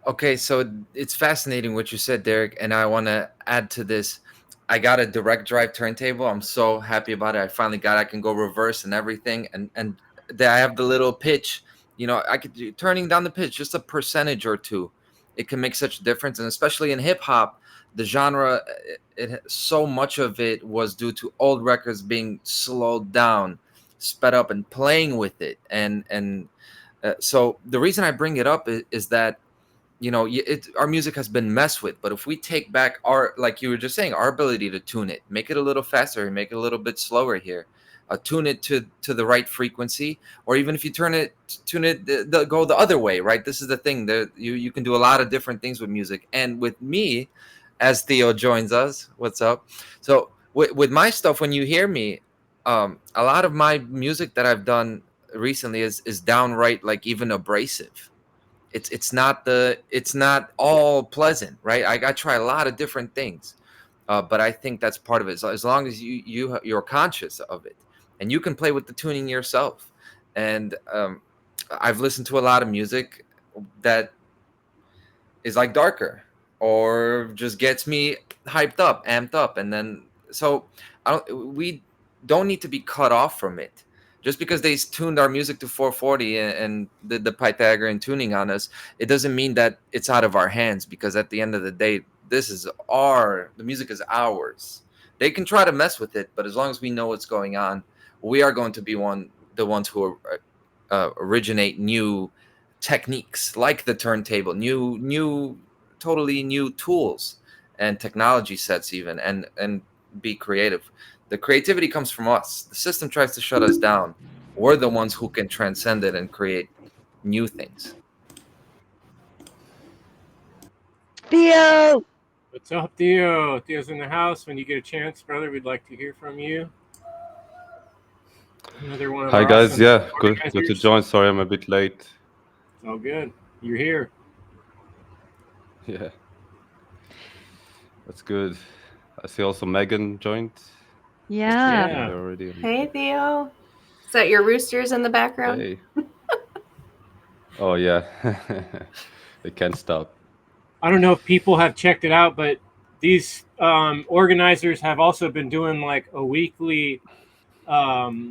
Okay, so it's fascinating what you said, Derek, and I want to add to this. I got a direct drive turntable. I'm so happy about it. I finally got it. I can go reverse and everything, and I have the little pitch. I could turning down the pitch just a percentage or two. It can make such a difference, and especially in hip hop, the genre, so much of it was due to old records being slowed down, sped up, and playing with it. And so the reason I bring it up is that, our music has been messed with. But if we take back our, like you were just saying, our ability to tune it, make it a little faster, make it a little bit slower here, tune it to the right frequency, or even if you tune it, go the other way, right? This is the thing, that you can do a lot of different things with music. And with me, as Theo joins us, what's up? So with my stuff, when you hear me, a lot of my music that I've done recently is downright, like, even abrasive. It's not all pleasant, right? I try a lot of different things, but I think that's part of it. So as long as you're conscious of it, and you can play with the tuning yourself. And I've listened to a lot of music that is like darker, or just gets me hyped up, amped up, and then so we don't need to be cut off from it. Just because they tuned our music to 440 and did the Pythagorean tuning on us, it doesn't mean that it's out of our hands, because at the end of the day, the music is ours. They can try to mess with it, but as long as we know what's going on, we are going to be the ones who originate new techniques, like the turntable, totally new tools and technology sets, even, and be creative. The creativity comes from us. The system tries to shut us down. We're the ones who can transcend it and create new things. Theo. What's up, Theo? Theo's in the house. When you get a chance, brother, we'd like to hear from you. Another one of Hi our guys, awesome yeah, good to organizers. join. Sorry I'm a bit late. It's all good. You're here. Yeah, that's good. I see also Megan joined. Yeah. Yeah. They're already. Hey, Theo. Is that your roosters in the background? Hey. Oh yeah, they can't stop. I don't know if people have checked it out, but these organizers have also been doing like a weekly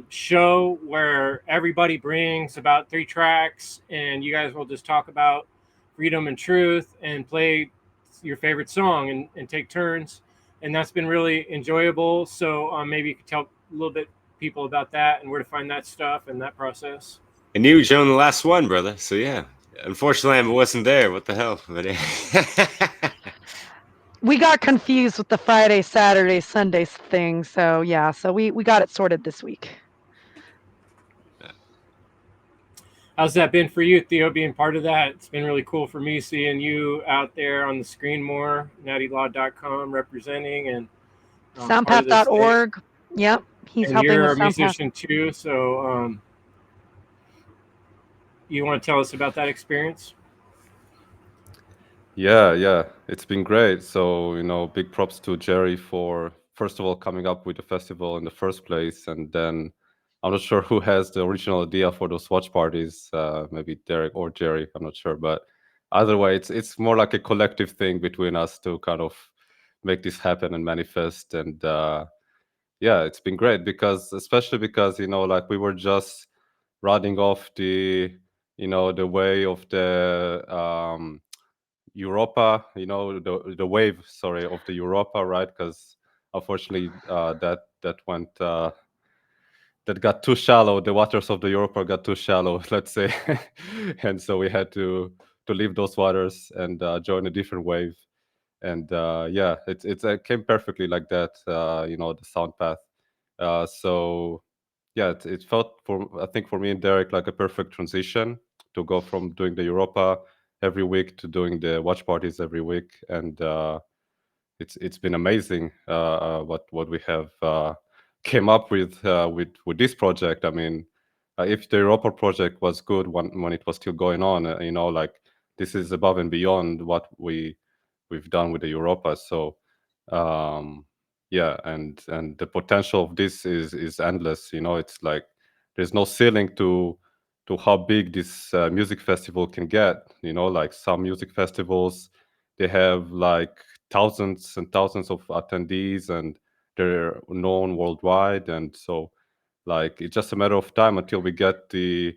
show where everybody brings about 3 tracks, and you guys will just talk about freedom and truth and play your favorite song and take turns. And that's been really enjoyable. So maybe you could tell a little bit people about that and where to find that stuff and that process. And you joined the last one, brother. So yeah, unfortunately, I wasn't there. What the hell? But We got confused with the Friday, Saturday, Sunday thing. So yeah, so we got it sorted this week. How's that been for you, Theo, being part of that? It's been really cool for me seeing you out there on the screen more, nattylaw.com representing, and SoundPath.org. Yep. He's and helping you're with a SoundPath. musician too, so you want to tell us about that experience? Yeah, it's been great. So, big props to Jerry for, first of all, coming up with the festival in the first place. And then I'm not sure who has the original idea for those watch parties, maybe Derek or Jerry, I'm not sure. But either way, it's more like a collective thing between us to kind of make this happen and manifest. And yeah, it's been great especially because, like we were just running off the way of the Europa, the wave, sorry, of the Europa, right? Because unfortunately, that went that got too shallow. The waters of the Europa got too shallow, let's say, and so we had to leave those waters and join a different wave. And yeah, it came perfectly like that. The sound path. So yeah, it felt I think for me and Derek like a perfect transition to go from doing the Europa every week to doing the watch parties every week, and it's been amazing what we have came up with this project. I mean, if the Europa project was good when it was still going on, like this is above and beyond what we've done with the Europa. So yeah, and the potential of this is endless. It's like there's no ceiling to how big this music festival can get. Like some music festivals, they have like thousands and thousands of attendees, and they're known worldwide. And so, like, it's just a matter of time until we get the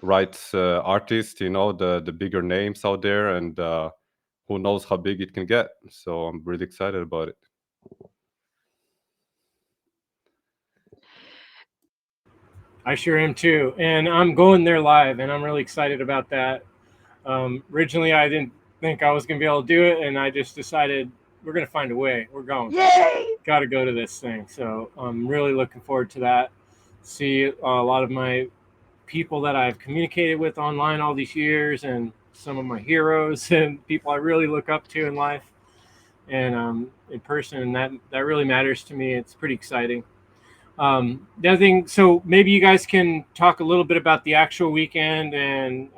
right artists, the bigger names out there, and who knows how big it can get. So I'm really excited about it. I sure am too, and I'm going there live, and I'm really excited about that. Originally, I didn't think I was going to be able to do it, and I just decided we're going to find a way. We're going. Yay! Got to go to this thing. So I'm really looking forward to that. See a lot of my people that I've communicated with online all these years, and some of my heroes and people I really look up to in life, and in person, and that really matters to me. It's pretty exciting. The other thing, so maybe you guys can talk a little bit about the actual weekend and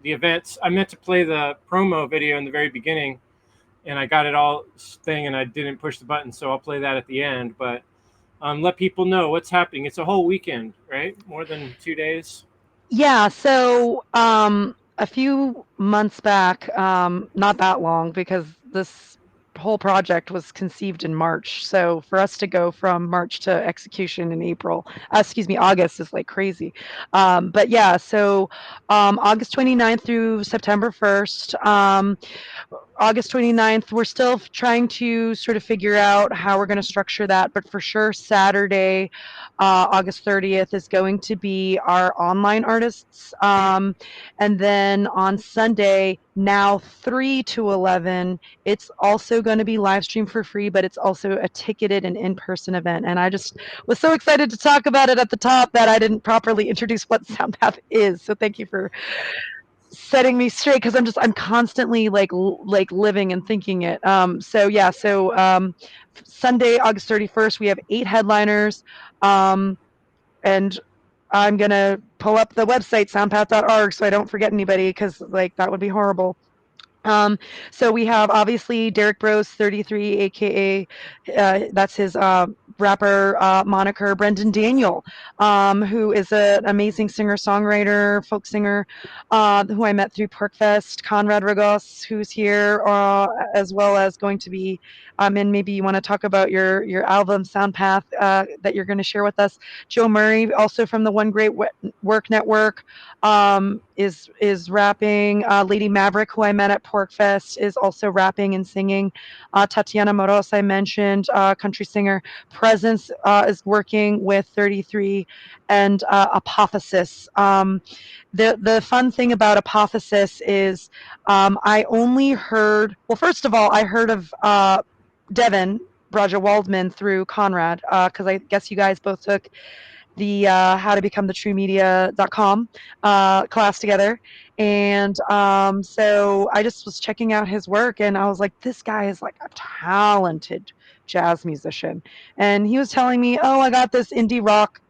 the events. I meant to play the promo video in the very beginning, and I got it all thing, and I didn't push the button, so I'll play that at the end. But let people know what's happening. It's a whole weekend, right? More than 2 days. Yeah, so a few months back, not that long, because this whole project was conceived in March. So for us to go from March to execution in August is like crazy. But yeah, so August 29th through September 1st. August 29th, we're still trying to sort of figure out how we're going to structure that, but for sure, Saturday, August 30th, is going to be our online artists. And then on Sunday, now 3 to 11, it's also going to be live streamed for free, but it's also a ticketed and in-person event. And I just was so excited to talk about it at the top that I didn't properly introduce what SoundPath is. So thank you for setting me straight, because I'm constantly like living and thinking it. Sunday, August 31st, we have 8 headliners, and I'm gonna pull up the website soundpath.org so I don't forget anybody, because like that would be horrible. So we have obviously Derek Bros 33, aka that's his rapper moniker. Brendan Daniel, who is an amazing singer-songwriter, folk singer, who I met through PorkFest. Conrad Ragos, who's here, as well as going to be. And maybe you want to talk about your album SoundPath that you're going to share with us. Joe Murray, also from the One Great Work Network, is rapping. Lady Maverick, who I met at PorkFest, is also rapping and singing. Tatiana Moros, I mentioned, country singer. Presence is working with 33, and Apophysis. The fun thing about Apophysis is I only heard, well, first of all, I heard of Devin Braja Waldman through Conrad, because I guess you guys both took the how to become the true media.com class together. And so I just was checking out his work, and I was like, this guy is like a talented jazz musician. And he was telling me, oh, I got this indie rock,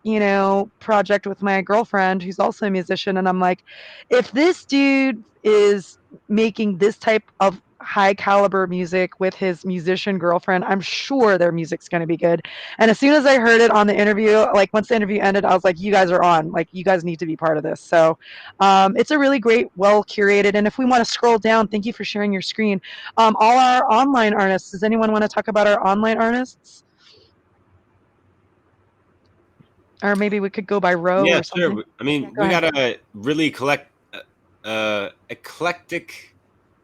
project with my girlfriend who's also a musician. And I'm like, if this dude is making this type of high caliber music with his musician girlfriend, I'm sure their music's going to be good. And as soon as I heard it on the interview, like once the interview ended, I was like, you guys are on. Like, you guys need to be part of this. So it's a really great, well curated. And if we want to scroll down, thank you for sharing your screen. All our online artists. Does anyone want to talk about our online artists? Or maybe we could go by row Yeah, or something. sure. I mean, Yeah, go we ahead. got a really eclectic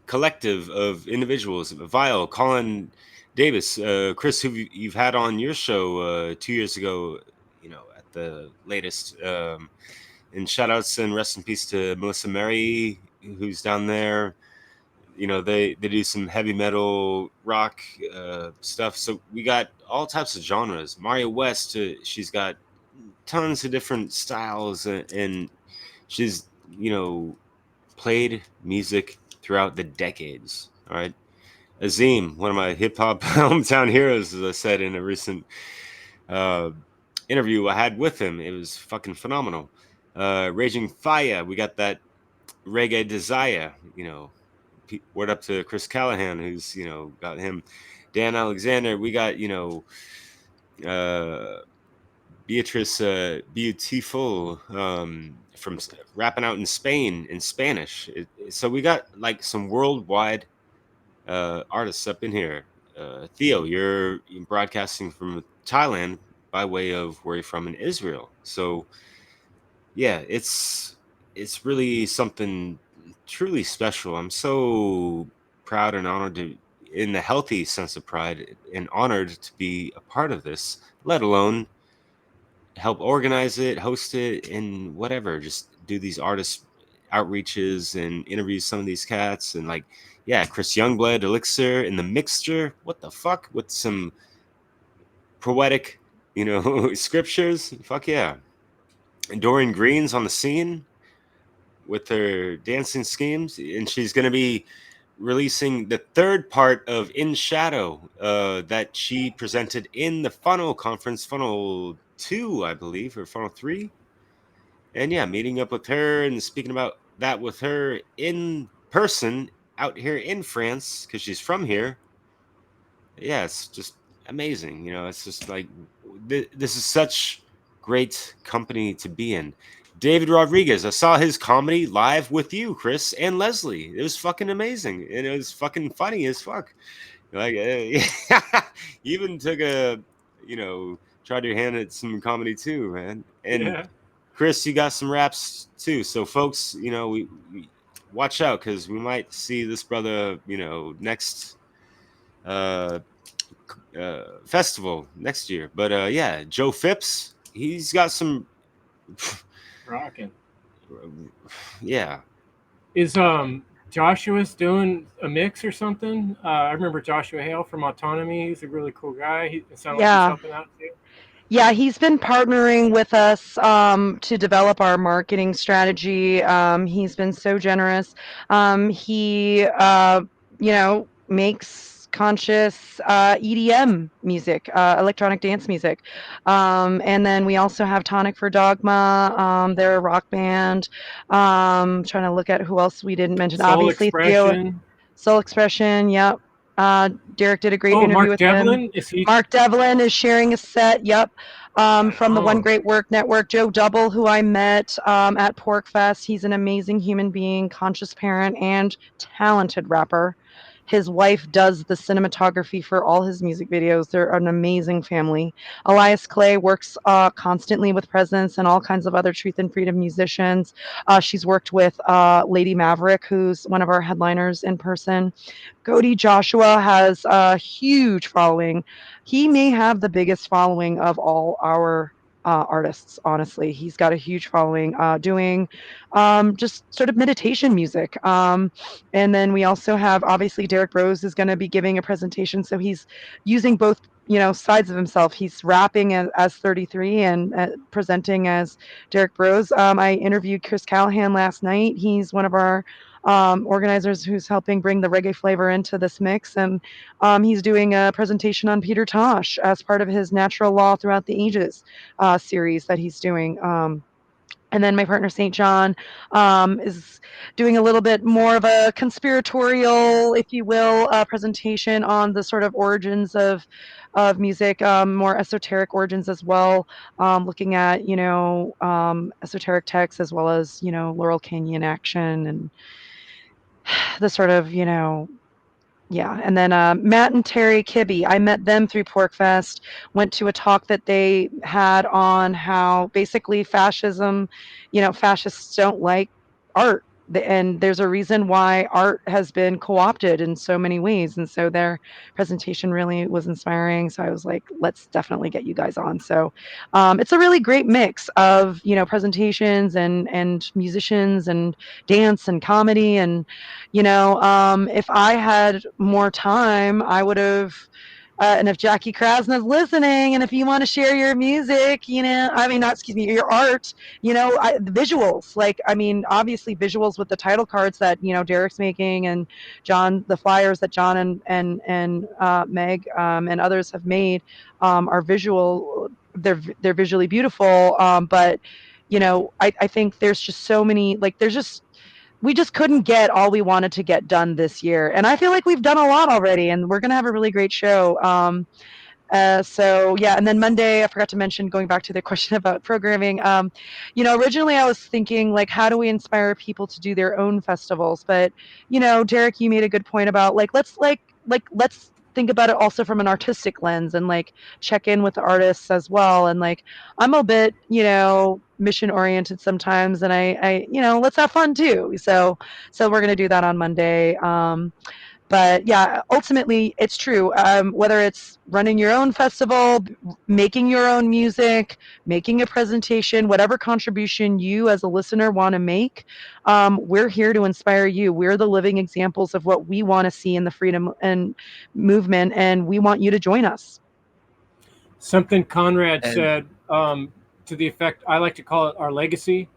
collective of individuals. Vile, Colin Davis, Chris, who you've had on your show 2 years ago, at the latest. And shout outs and rest in peace to Melissa Mary, who's down there. They do some heavy metal rock stuff. So we got all types of genres. Maria West, she's got tons of different styles, and she's played music throughout the decades. All right. Azim, one of my hip hop hometown heroes, as I said in a recent interview I had with him, it was fucking phenomenal. Raging Fire, we got that reggae desire. Word up to Chris Callahan, who's got him. Dan Alexander, we got Beatrice Beautiful from rapping out in Spain in Spanish. So we got like some worldwide artists up in here. Theo, you're broadcasting from Thailand by way of where you're from in Israel. So yeah, it's really something truly special. I'm so proud and honored to, in the healthy sense of pride, and honored to be a part of this, let alone help organize it, host it, and whatever. Just do these artist outreaches and interview some of these cats. And like, yeah, Chris Youngblood, Elixir, and the Mixture. What the fuck? With some poetic, scriptures. Fuck yeah. And Dorian Green's on the scene with her dancing schemes, and she's going to be releasing the third part of In Shadow that she presented in the Funnel Conference, Funnel 2, I believe, or Funnel 3. And yeah, meeting up with her and speaking about that with her in person out here in France, because she's from here. Yeah, it's just amazing. It's just like, this is such great company to be in. David Rodriguez, I saw his comedy live with you, Chris, and Leslie. It was fucking amazing, and it was fucking funny as fuck. Like, you even took tried your hand at some comedy too, man. And Yeah. Chris, you got some raps too. So folks, we watch out, because we might see this brother, next festival next year. But yeah, Joe Phipps, he's got some Rocking. yeah. Is Joshua's doing a mix or something? I remember Joshua Hale from Autonomy. He's a really cool guy. It sounds like he's Yeah. helping out too. Yeah, he's been partnering with us to develop our marketing strategy. He's been so generous. He, makes conscious EDM music, electronic dance music. And then we also have Tonic for Dogma. They're a rock band. Trying to look at who else we didn't mention. Soul Obviously, Theo, Expression. Soul Expression. Yep. Derek did a great Oh, interview Mark with him. Devlin. Is he? Mark Devlin is sharing a set. Yep. From the One Oh, Great Work Network. Joe Double, who I met at Porkfest. He's an amazing human being, conscious parent, and talented rapper. His wife does the cinematography for all his music videos. They're an amazing family. Elias Clay works constantly with Presence and all kinds of other Truth and Freedom musicians. She's worked with Lady Maverick, who's one of our headliners in person. Cody Joshua has a huge following. He may have the biggest following of all our artists, honestly. He's got a huge following doing just sort of meditation music. And then we also have, obviously, Derek Rose is going to be giving a presentation. So he's using both sides of himself. He's rapping as 33 and presenting as Derek Rose. I interviewed Chris Callahan last night. He's one of our organizers who's helping bring the reggae flavor into this mix. And he's doing a presentation on Peter Tosh as part of his Natural Law Throughout the Ages series that he's doing. And then my partner St. John is doing a little bit more of a conspiratorial, if you will, presentation on the sort of origins of music, more esoteric origins as well, looking at esoteric texts as well as Laurel Canyon action and the sort of yeah. And then Matt and Terry Kibbe, I met them through Porkfest, went to a talk that they had on how basically fascism, fascists don't like art. And there's a reason why art has been co-opted in so many ways. And so their presentation really was inspiring. So I was like, let's definitely get you guys on. So it's a really great mix of, presentations and musicians and dance and comedy. And if I had more time, I would have. And if Jackie Krasna's listening, and if you want to share your music, I mean, not excuse me, your art, the visuals, like, I mean, obviously visuals with the title cards that Derek's making, and John, the flyers that John and Meg and others have made are visual. They're visually beautiful, but I think there's just so many, like, we just couldn't get all we wanted to get done this year. And I feel like we've done a lot already, and we're going to have a really great show. So yeah, and then Monday, I forgot to mention, going back to the question about programming, originally I was thinking, like, how do we inspire people to do their own festivals? But, Derek, you made a good point about let's think about it also from an artistic lens and like check in with the artists as well. And like, I'm a bit, mission oriented sometimes, and I let's have fun too. So we're going to do that on Monday. But yeah, ultimately it's true. Whether it's running your own festival, making your own music, making a presentation, whatever contribution you as a listener want to make, we're here to inspire you. We're the living examples of what we want to see in the freedom and movement, and we want you to join us. Something Conrad And said to the effect, I like to call it our legacy.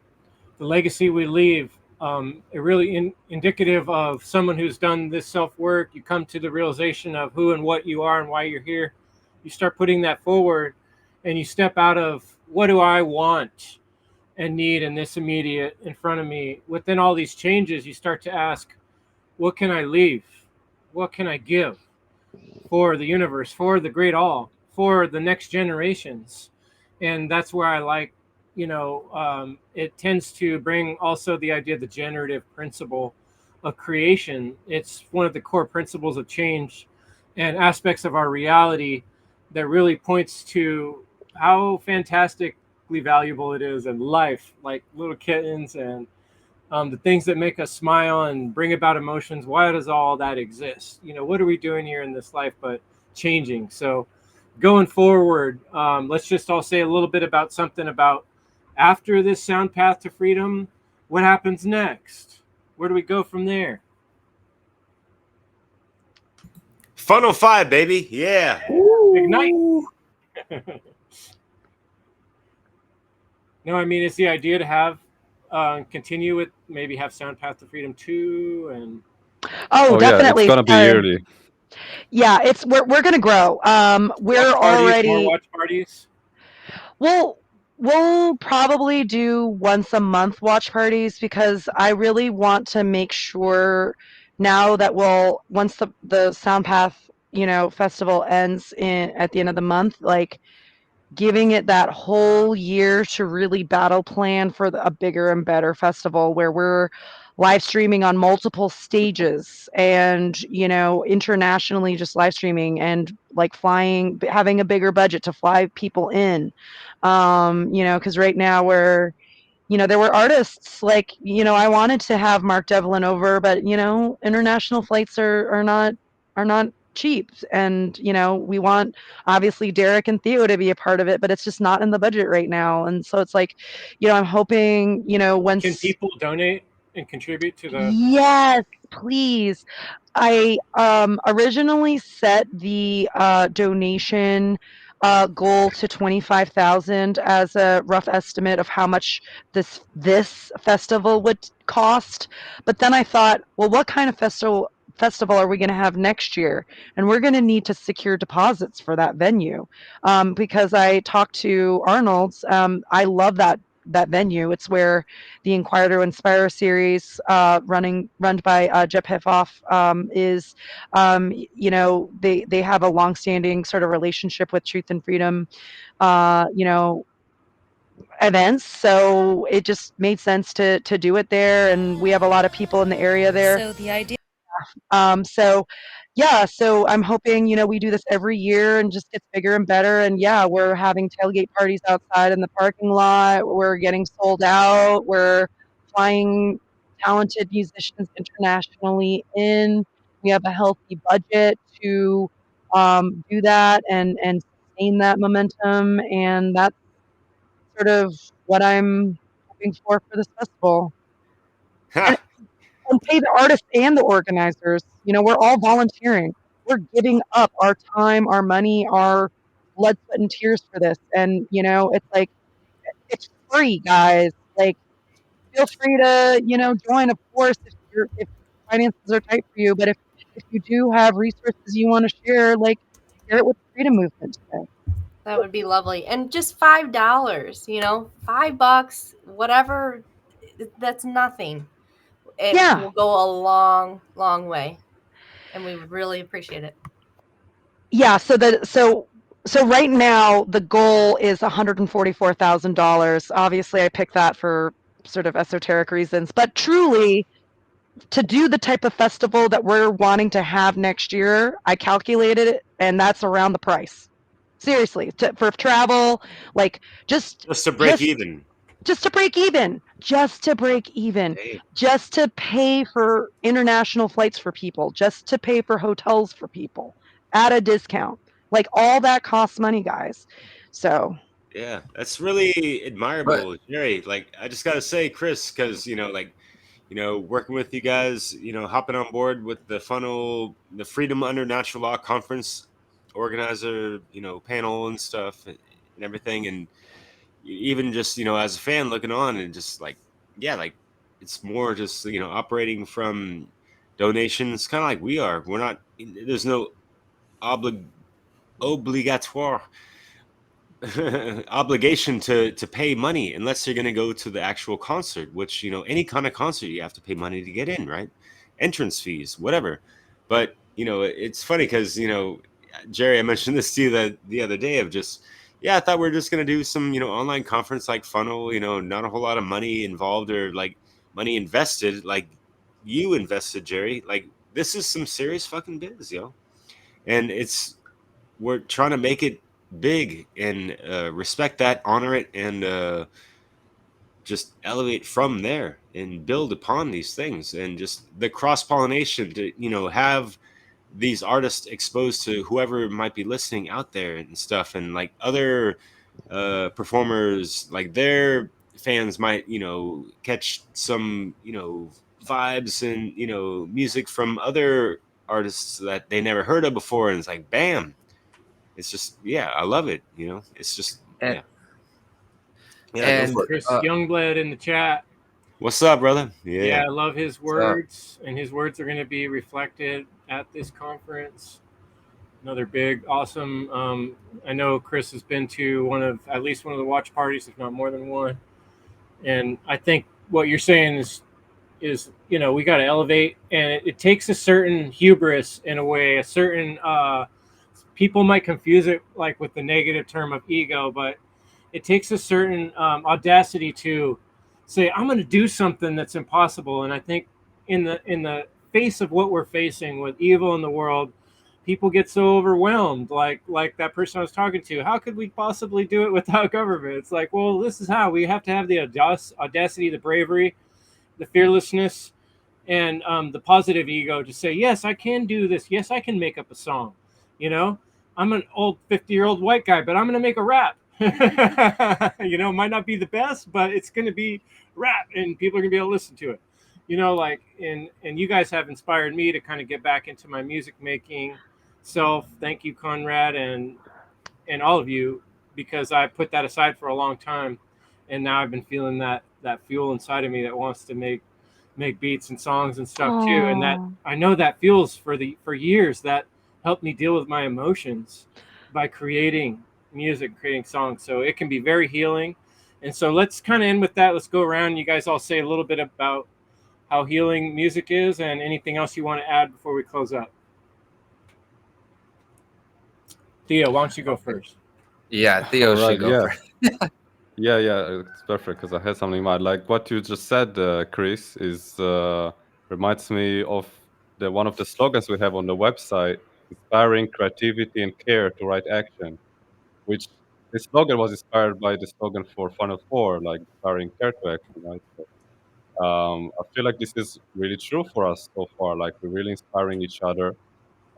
The legacy we leave, it really indicative of someone who's done this self work. You come to the realization of who and what you are and why you're here. You start putting that forward, and you step out of what do I want and need in this immediate in front of me. Within all these changes, you start to ask, what can I leave? What can I give for the universe, for the great all, for the next generations? And that's where I like, it tends to bring also the idea of the generative principle of creation. It's one of the core principles of change and aspects of our reality that really points to how fantastically valuable it is in life, like little kittens and the things that make us smile and bring about emotions. Why does all that exist? What are we doing here in this life but changing? So going forward, let's just all say a little bit about something about after this SoundPath to Freedom. What happens next? Where do we go from there? Funnel 5, baby. Yeah. Ignite. No, I mean, it's the idea to have continue with, maybe have SoundPath to Freedom 2 and Oh, Oh yeah, it's definitely. gonna be yearly. Yeah, we're gonna grow. We're more already watch parties. we'll probably do once a month watch parties, because I really want to make sure now that once the SoundPath, festival ends at the end of the month, like giving it that whole year to really battle plan for a bigger and better festival where we're live streaming on multiple stages, and internationally just live streaming, and like flying, having a bigger budget to fly people in, because right now there were artists like, I wanted to have Mark Devlin over, but international flights are not cheap, and we want obviously Derek and Theo to be a part of it, but it's just not in the budget right now. And so it's like, I'm hoping, Can once. people donate and contribute to the? Yes, please. I originally set the donation goal to 25,000 as a rough estimate of how much this festival would cost. But then I thought, well, what kind of festival are we going to have next year? And we're going to need to secure deposits for that venue, because I talked to Arnold's. I love that venue. It's where the Inquire to Inspire series, run by Jep Hifoff, is, they have a longstanding sort of relationship with Truth and Freedom, uh, you know, events. So it just made sense to do it there, and we have a lot of people in the area there. So the idea. So yeah, so I'm hoping, we do this every year and just gets bigger and better. And yeah, we're having tailgate parties outside in the parking lot. We're getting sold out. We're flying talented musicians internationally in. We have a healthy budget to do that and sustain that momentum. And that's sort of what I'm hoping for this festival. And Ha. and pay the artists and the organizers. We're all volunteering. We're giving up our time, our money, our blood, sweat, and tears for this. And it's like, it's free, guys. Like, feel free to join. Of course, if finances are tight for you, but if you do have resources you want to share, like, share it with the freedom movement today. That would be lovely. And just $5, $5, whatever, that's nothing. It Yeah. will go a long, long way. And we would really appreciate it. Yeah. So right now the goal is $144,000. Obviously, I picked that for sort of esoteric reasons, but truly, to do the type of festival that we're wanting to have next year, I calculated it, and that's around the price. Seriously, for travel, like Just to break even. just to break even, just to break even, Hey, just to pay for international flights for people, just to pay for hotels for people at a discount. Like all that costs money, guys. So, yeah, that's really But admirable, Jerry. Like, I just gotta say, Chris, because working with you guys, hopping on board with the funnel, the Freedom Under Natural Law conference organizer, panel and stuff and everything, and even just as a fan looking on and just like, yeah, like it's more just operating from donations, kind of like we are. We're not. There's no oblig obligatoire obligation to pay money unless you're going to go to the actual concert, which any kind of concert you have to pay money to get in, right? Entrance fees, whatever. But it's funny because Jerry, I mentioned this to you the other day of just, yeah, I thought we are just going to do some online conference like funnel, not a whole lot of money involved or like money invested like you invested, Jerry. Like, this is some serious fucking biz, yo. And we're trying to make it big and respect that, honor it, and just elevate from there and build upon these things, and just the cross pollination to have these artists exposed to whoever might be listening out there and stuff, and like other performers, like their fans might catch some vibes and music from other artists that they never heard of before, and it's like bam, it's just, yeah, I love it. It's just, and yeah, yeah. Go and for it. Chris Youngblood in the chat. What's up, brother? Yeah, Yeah. I love his so words, and his words are going to be reflected at this conference. Another big, awesome. I know Chris has been to at least one of the watch parties, if not more than one. And I think what you're saying is we got to elevate, and it takes a certain hubris in a way, a certain people might confuse it like with the negative term of ego, but it takes a certain audacity to say I'm going to do something that's impossible. And I think in the face of what we're facing with evil in the world, people get so overwhelmed, like that person I was talking to. How could we possibly do it without government? It's like, well, this is how we have to have the audacity, the bravery, the fearlessness, and the positive ego to say, yes, I can do this. Yes, I can make up a song. You know, I'm an old 50-year-old white guy, but I'm going to make a rap. Might not be the best, but it's going to be rap, and people are going to be able to listen to it. Like, and you guys have inspired me to kind of get back into my music making self. Thank you, Conrad, and all of you, because I put that aside for a long time, and now I've been feeling that fuel inside of me that wants to make beats and songs and stuff too. And that oh, I know that fuels for years that helped me deal with my emotions by creating music, creating songs. So it can be very healing. And so let's kind of end with that. Let's go around. You guys all say a little bit about how healing music is, and anything else you want to add before we close up. Theo, why don't you go first? yeah, Theo All should right. go Yeah. first. Yeah. It's perfect because I had something in mind. Like what you just said, Chris, is reminds me of the one of the slogans we have on the website: inspiring creativity and care to right action. Which this slogan was inspired by the slogan for Funnel 4, like inspiring care to action, right? So, I feel like this is really true for us so far. Like we're really inspiring each other.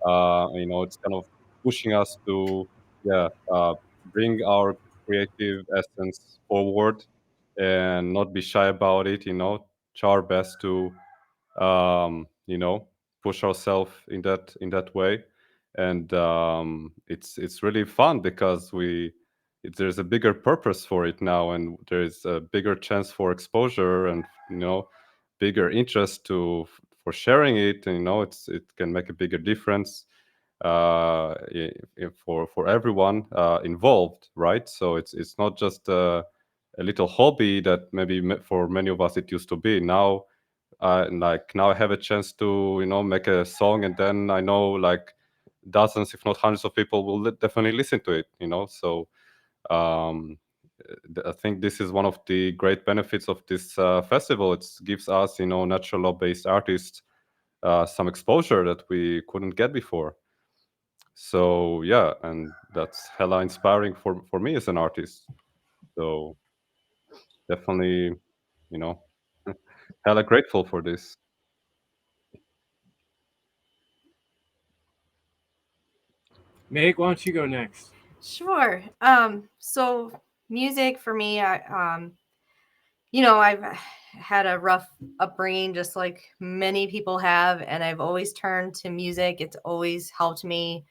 It's kind of pushing us to, yeah, bring our creative essence forward and not be shy about it. Try our best to, um, you know, push ourselves in that way, and it's really fun because there's a bigger purpose for it now, and there's a bigger chance for exposure and bigger interest for sharing it. And, it can make a bigger difference for everyone involved, right? So it's not just a little hobby that maybe for many of us it used to be. Now I have a chance to make a song, and then I know like dozens, if not hundreds, of people will definitely listen to it. So um, I think this is one of the great benefits of this festival. It gives us, natural law-based artists some exposure that we couldn't get before. So yeah, and that's hella inspiring for me as an artist. So definitely, you know, hella grateful for this. Meg, why don't you go next? Sure. So music for me, I've had a rough upbringing, just like many people have, and I've always turned to music. It's always helped me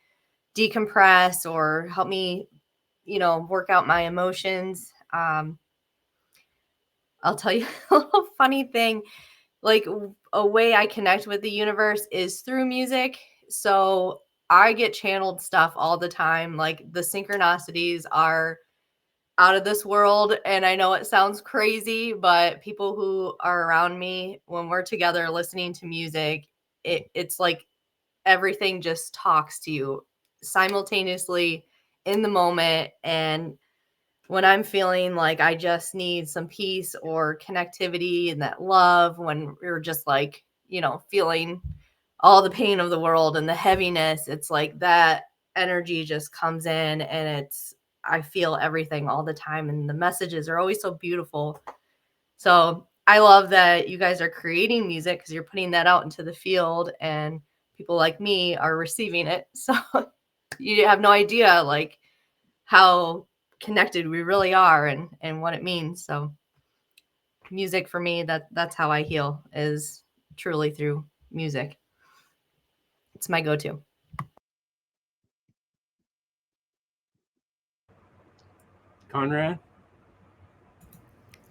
decompress or help me, work out my emotions. I'll tell you a little funny thing. Like a way I connect with the universe is through music. So I get channeled stuff all the time. Like the synchronicities are out of this world. And I know it sounds crazy, but people who are around me when we're together listening to music, it's like everything just talks to you simultaneously in the moment. And when I'm feeling like I just need some peace or connectivity and that love, when we're just like, feeling all the pain of the world and the heaviness, it's like that energy just comes in, and I feel everything all the time. And the messages are always so beautiful. So I love that you guys are creating music because you're putting that out into the field, and people like me are receiving it. So you have no idea like how connected we really are, and what it means. So music for me, that's how I heal, is truly through music. It's my go-to. Conrad?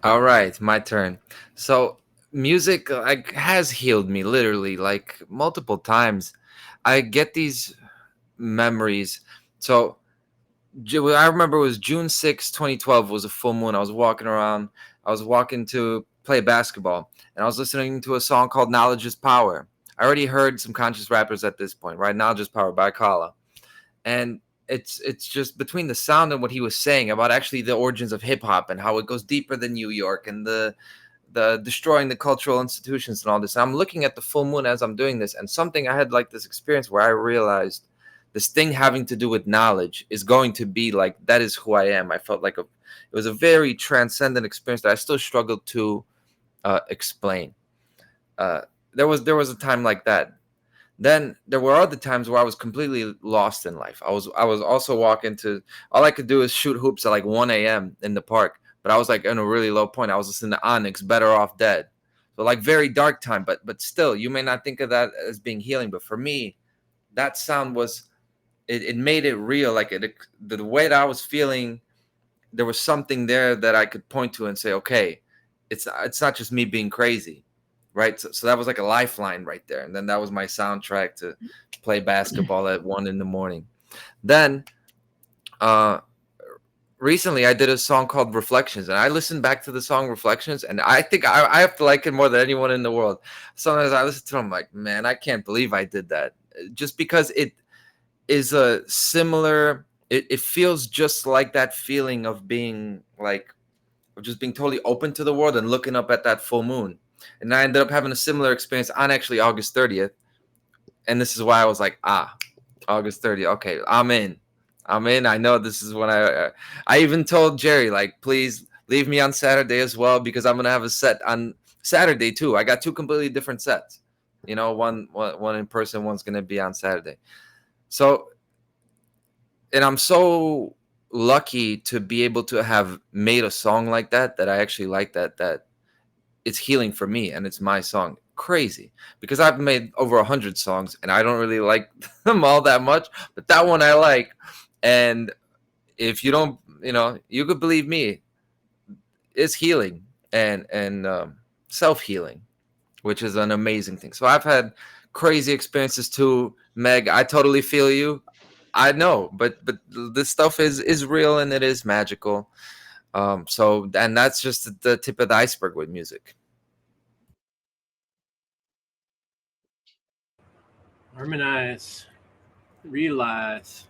All right, my turn. So music like has healed me literally like multiple times. I get these memories. So I remember it was June 6, 2012 was a full moon. I was walking around. I was walking to play basketball, and I was listening to a song called Knowledge is Power. I already heard some conscious rappers at this point, right? Knowledge is Power by Kala. And it's just between the sound and what he was saying about actually the origins of hip hop and how it goes deeper than New York and the destroying the cultural institutions and all this. And I'm looking at the full moon as I'm doing this, and something I had like this experience where I realized this thing having to do with knowledge is going to be like that is who I am. I felt like it was a very transcendent experience that I still struggled to explain. Uh, there was a time like that. Then there were other times where I was completely lost in life. I was also walking to, all I could do is shoot hoops at like 1 a.m. in the park. But I was like in a really low point. I was listening to Onyx, Better Off Dead. So like very dark time, but still, you may not think of that as being healing. But for me, that sound was it made it real. Like the way that I was feeling, there was something there that I could point to and say, okay, it's not just me being crazy, right? So that was like a lifeline right there. And then that was my soundtrack to play basketball at 1 a.m. Then recently I did a song called Reflections, and I listened back to the song Reflections, and I think I have to like it more than anyone in the world. Sometimes I listen to it, I'm like, man, I can't believe I did that. Just because it is a similar, it feels just like that feeling of being like, of just being totally open to the world and looking up at that full moon. And I ended up having a similar experience on actually August 30th. And this is why I was like, August 30th. Okay, I'm in. I know this is when I even told Jerry, like, please leave me on Saturday as well, because I'm going to have a set on Saturday too. I got two completely different sets. One in person, one's going to be on Saturday. So, and I'm so lucky to be able to have made a song like that I actually like, that it's healing for me and it's my song. Crazy, because I've made over 100 songs and I don't really like them all that much, but that one I like. And if you don't, you could believe me, it's healing and self-healing, which is an amazing thing. So I've had crazy experiences too, Meg. I totally feel you. I know, but this stuff is real and it is magical. So, and that's just the tip of the iceberg with music. Harmonize, realize.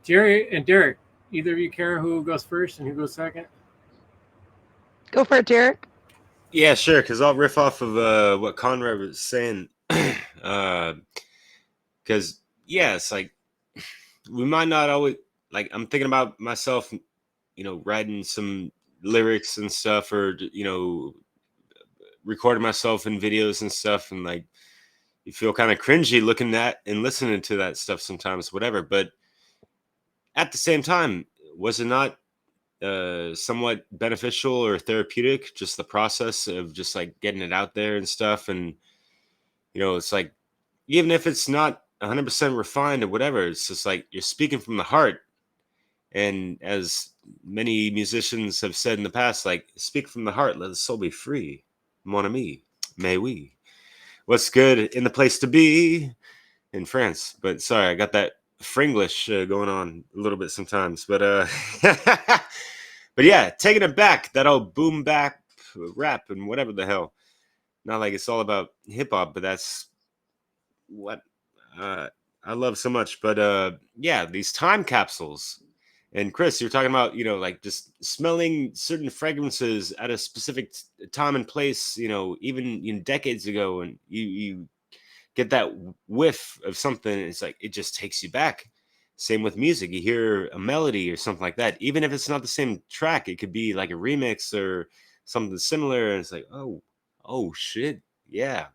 Jerry and Derek, either of you care who goes first and who goes second? Go for it, Derek. Yeah, sure. Because I'll riff off of what Conrad was saying. Because it's like we might not always, like, I'm thinking about myself, writing some lyrics and stuff, or recording myself in videos and stuff, and like you feel kind of cringy looking at and listening to that stuff sometimes, whatever. But at the same time, was it not somewhat beneficial or therapeutic, just the process of just like getting it out there and stuff? And it's like, even if it's not 100% refined or whatever, it's just like you're speaking from the heart. And as many musicians have said in the past, like, speak from the heart, let the soul be free. Mon ami, may we. What's good in the place to be in France? But sorry, I got that Fringlish going on a little bit sometimes. But but yeah, taking it back, that old boom bap rap and whatever the hell. Not like it's all about hip hop, but that's what I love so much. But yeah, these time capsules. And Chris, you're talking about, like just smelling certain fragrances at a specific time and place, even decades ago, and you get that whiff of something. It's like it just takes you back. Same with music. You hear a melody or something like that, even if it's not the same track. It could be like a remix or something similar, and it's like, oh shit, yeah.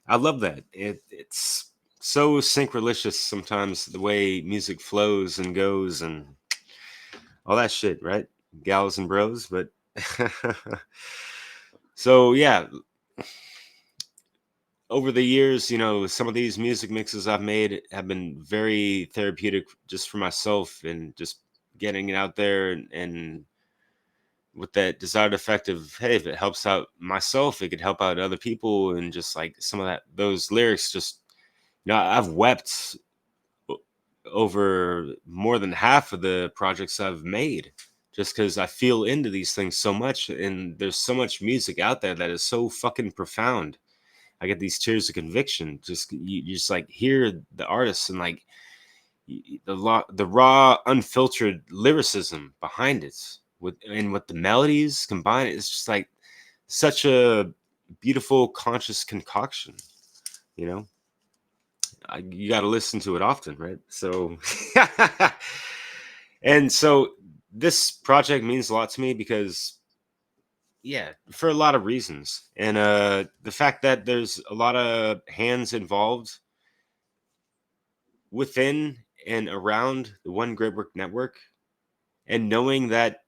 I love that. It's so synchronicious sometimes, the way music flows and goes and all that shit, right? Gals and bros. But so yeah, over the years, some of these music mixes I've made have been very therapeutic just for myself, and just getting it out there, and with that desired effect of, hey, if it helps out myself, it could help out other people. And just like some of those lyrics, just I've wept over more than half of the projects I've made, just because I feel into these things so much, and there's so much music out there that is so fucking profound. I get these tears of conviction. Just you just like hear the artists, and like the raw, unfiltered lyricism behind it, with the melodies combined. It's just like such a beautiful, conscious concoction. You got to listen to it often, right? So, and so this project means a lot to me because, yeah, for a lot of reasons. And the fact that there's a lot of hands involved within and around the One Great Work Network, and knowing that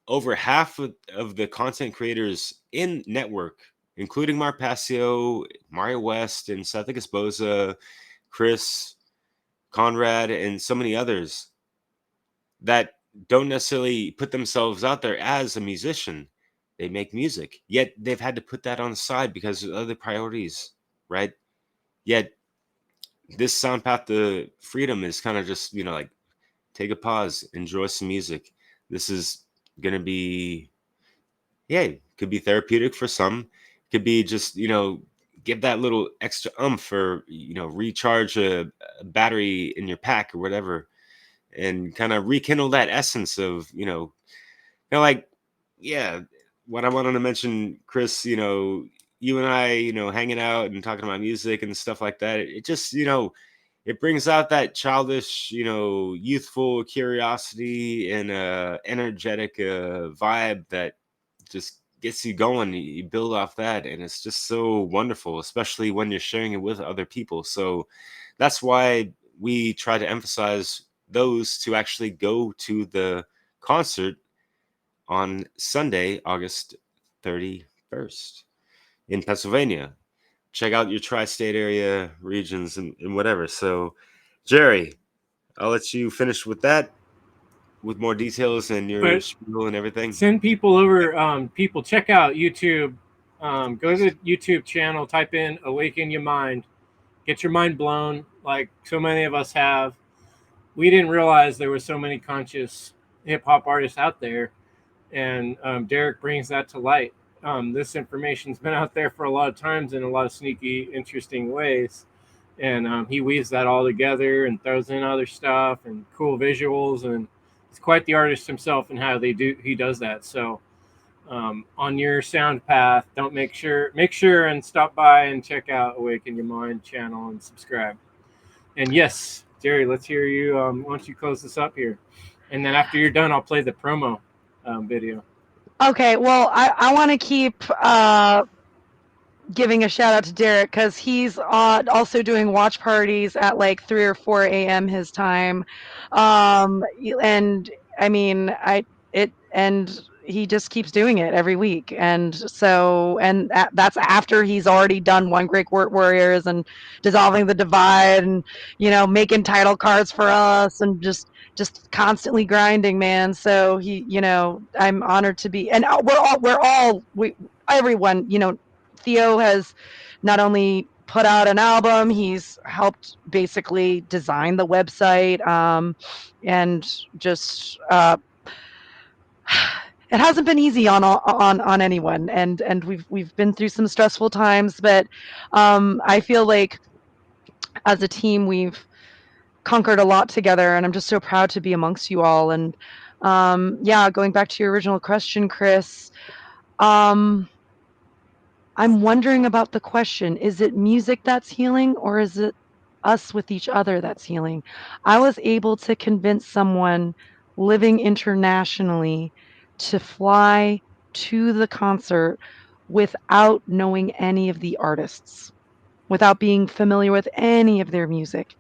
over half of the content creators in network, including Mark Passio, Mario West, and Seth Esposa, Chris, Conrad, and so many others that don't necessarily put themselves out there as a musician. They make music, yet they've had to put that on the side because of other priorities, right? Yet this SoundPath to Freedom is kind of just, like, take a pause, enjoy some music. This is going to be, yeah, could be therapeutic for some. Could be just, give that little extra oomph, or, recharge a battery in your pack or whatever, and kind of rekindle that essence of, like, yeah, what I wanted to mention, Chris, you and I, hanging out and talking about music and stuff like that. It just, it brings out that childish, youthful curiosity and energetic vibe that just gets you going. You build off that, and it's just so wonderful, especially when you're sharing it with other people. So that's why we try to emphasize those to actually go to the concert on Sunday, August 31st in Pennsylvania. Check out your tri-state area regions and whatever. So, Jerry, I'll let you finish with that, with more details and your spiel and everything. Send people over. People, check out YouTube. Go to the YouTube channel, type in Awaken Your Mind. Get your mind blown like so many of us have. We didn't realize there were so many conscious hip-hop artists out there. And Derek brings that to light. This information's been out there for a lot of times in a lot of sneaky, interesting ways. And he weaves that all together and throws in other stuff and cool visuals. And he's quite the artist himself in how he does that. So on your sound path, make sure and stop by and check out Awaken Your Mind channel and subscribe. And yes, Jerry, let's hear you. Why don't you close this up here? And then after you're done, I'll play the promo video. Okay, well, I want to keep giving a shout out to Derek because he's also doing watch parties at like 3 or 4 a.m. his time. And I mean, and he just keeps doing it every week. And so, and that's after he's already done One Great Warriors and Dissolving the Divide and, making title cards for us and just constantly grinding, man. So I'm honored to be, and everyone, Theo has not only put out an album, he's helped basically design the website, and just it hasn't been easy on anyone, and we've been through some stressful times, but I feel like as a team we've conquered a lot together, and I'm just so proud to be amongst you all. And yeah, going back to your original question, Chris. I'm wondering about the question. Is it music that's healing or is it us with each other that's healing? I was able to convince someone living internationally to fly to the concert without knowing any of the artists, without being familiar with any of their music.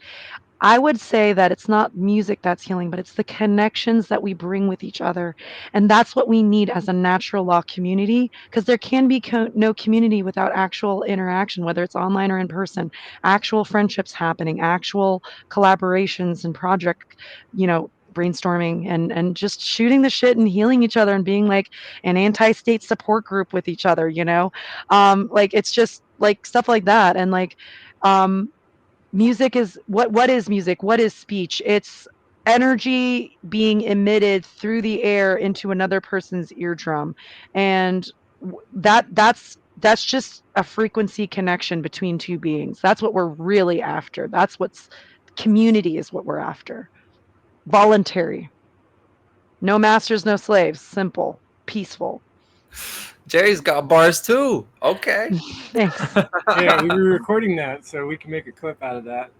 I would say that it's not music that's healing, but it's the connections that we bring with each other. And that's what we need as a natural law community, because there can be no community without actual interaction, whether it's online or in person, actual friendships happening, actual collaborations and project, brainstorming and just shooting the shit and healing each other and being like an anti-state support group with each other, like it's just like stuff like that. And like, music is what is music? What is speech? It's energy being emitted through the air into another person's eardrum. And that's just a frequency connection between two beings. That's what we're really after. That's what's community is what we're after. Voluntary. No masters, no slaves. Simple, peaceful. Jerry's got bars too. Okay. Thanks. Yeah, we were recording that, so we can make a clip out of that.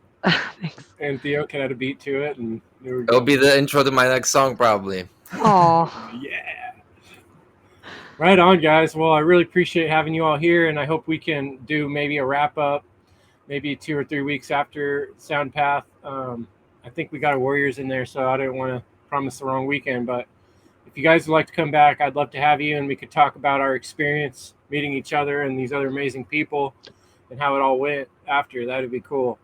Thanks. And Theo can add a beat to it, and there we go. It'll be the intro to my next song, probably. Oh, Yeah. Right on, guys. Well, I really appreciate having you all here, and I hope we can do maybe a wrap up, maybe 2 or 3 weeks after SoundPath. I think we got our Warriors in there, so I didn't want to promise the wrong weekend. But if you guys would like to come back, I'd love to have you, and we could talk about our experience meeting each other and these other amazing people and how it all went after. That'd be cool.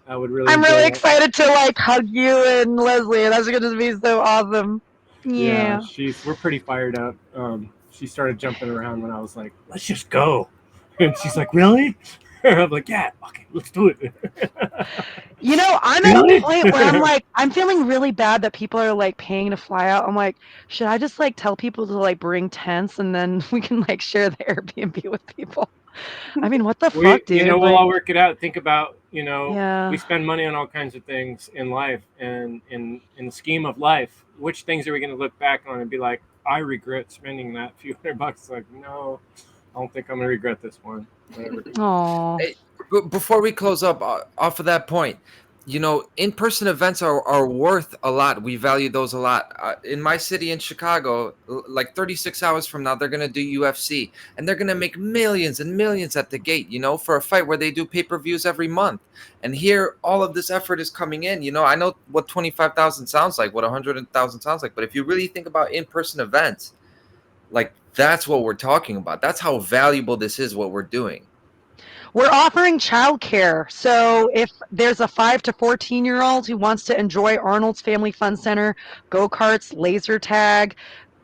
I would really. I'm enjoy really that. excited to like hug you and Leslie. That's going to be so awesome. Yeah. We're pretty fired up. She started jumping around when I was like, let's just go. And she's like, really? I'm like, yeah, okay, let's do it. I'm at a point where I'm like, I'm feeling really bad that people are like paying to fly out. I'm like, should I just like tell people to like bring tents and then we can like share the Airbnb with people? I mean, what the fuck, dude? We'll all work it out. Think about, Yeah. we spend money on all kinds of things in life, and in the scheme of life, which things are we going to look back on and be like, I regret spending that few $100? Like, no, I don't think I'm going to regret this one. Whatever. Oh. Hey, before we close up off of that point, in-person events are worth a lot. We value those a lot. In my city in Chicago, like 36 hours from now, they're going to do UFC, and they're going to make millions and millions at the gate, for a fight where they do pay-per-views every month. And here, all of this effort is coming in. I know what 25,000 sounds like, what 100,000 sounds like, but if you really think about in-person events, like that's what we're talking about. That's how valuable this is, what we're doing. We're offering childcare. So if there's a 5 to 14-year-old who wants to enjoy Arnold's Family Fun Center, go-karts, laser tag,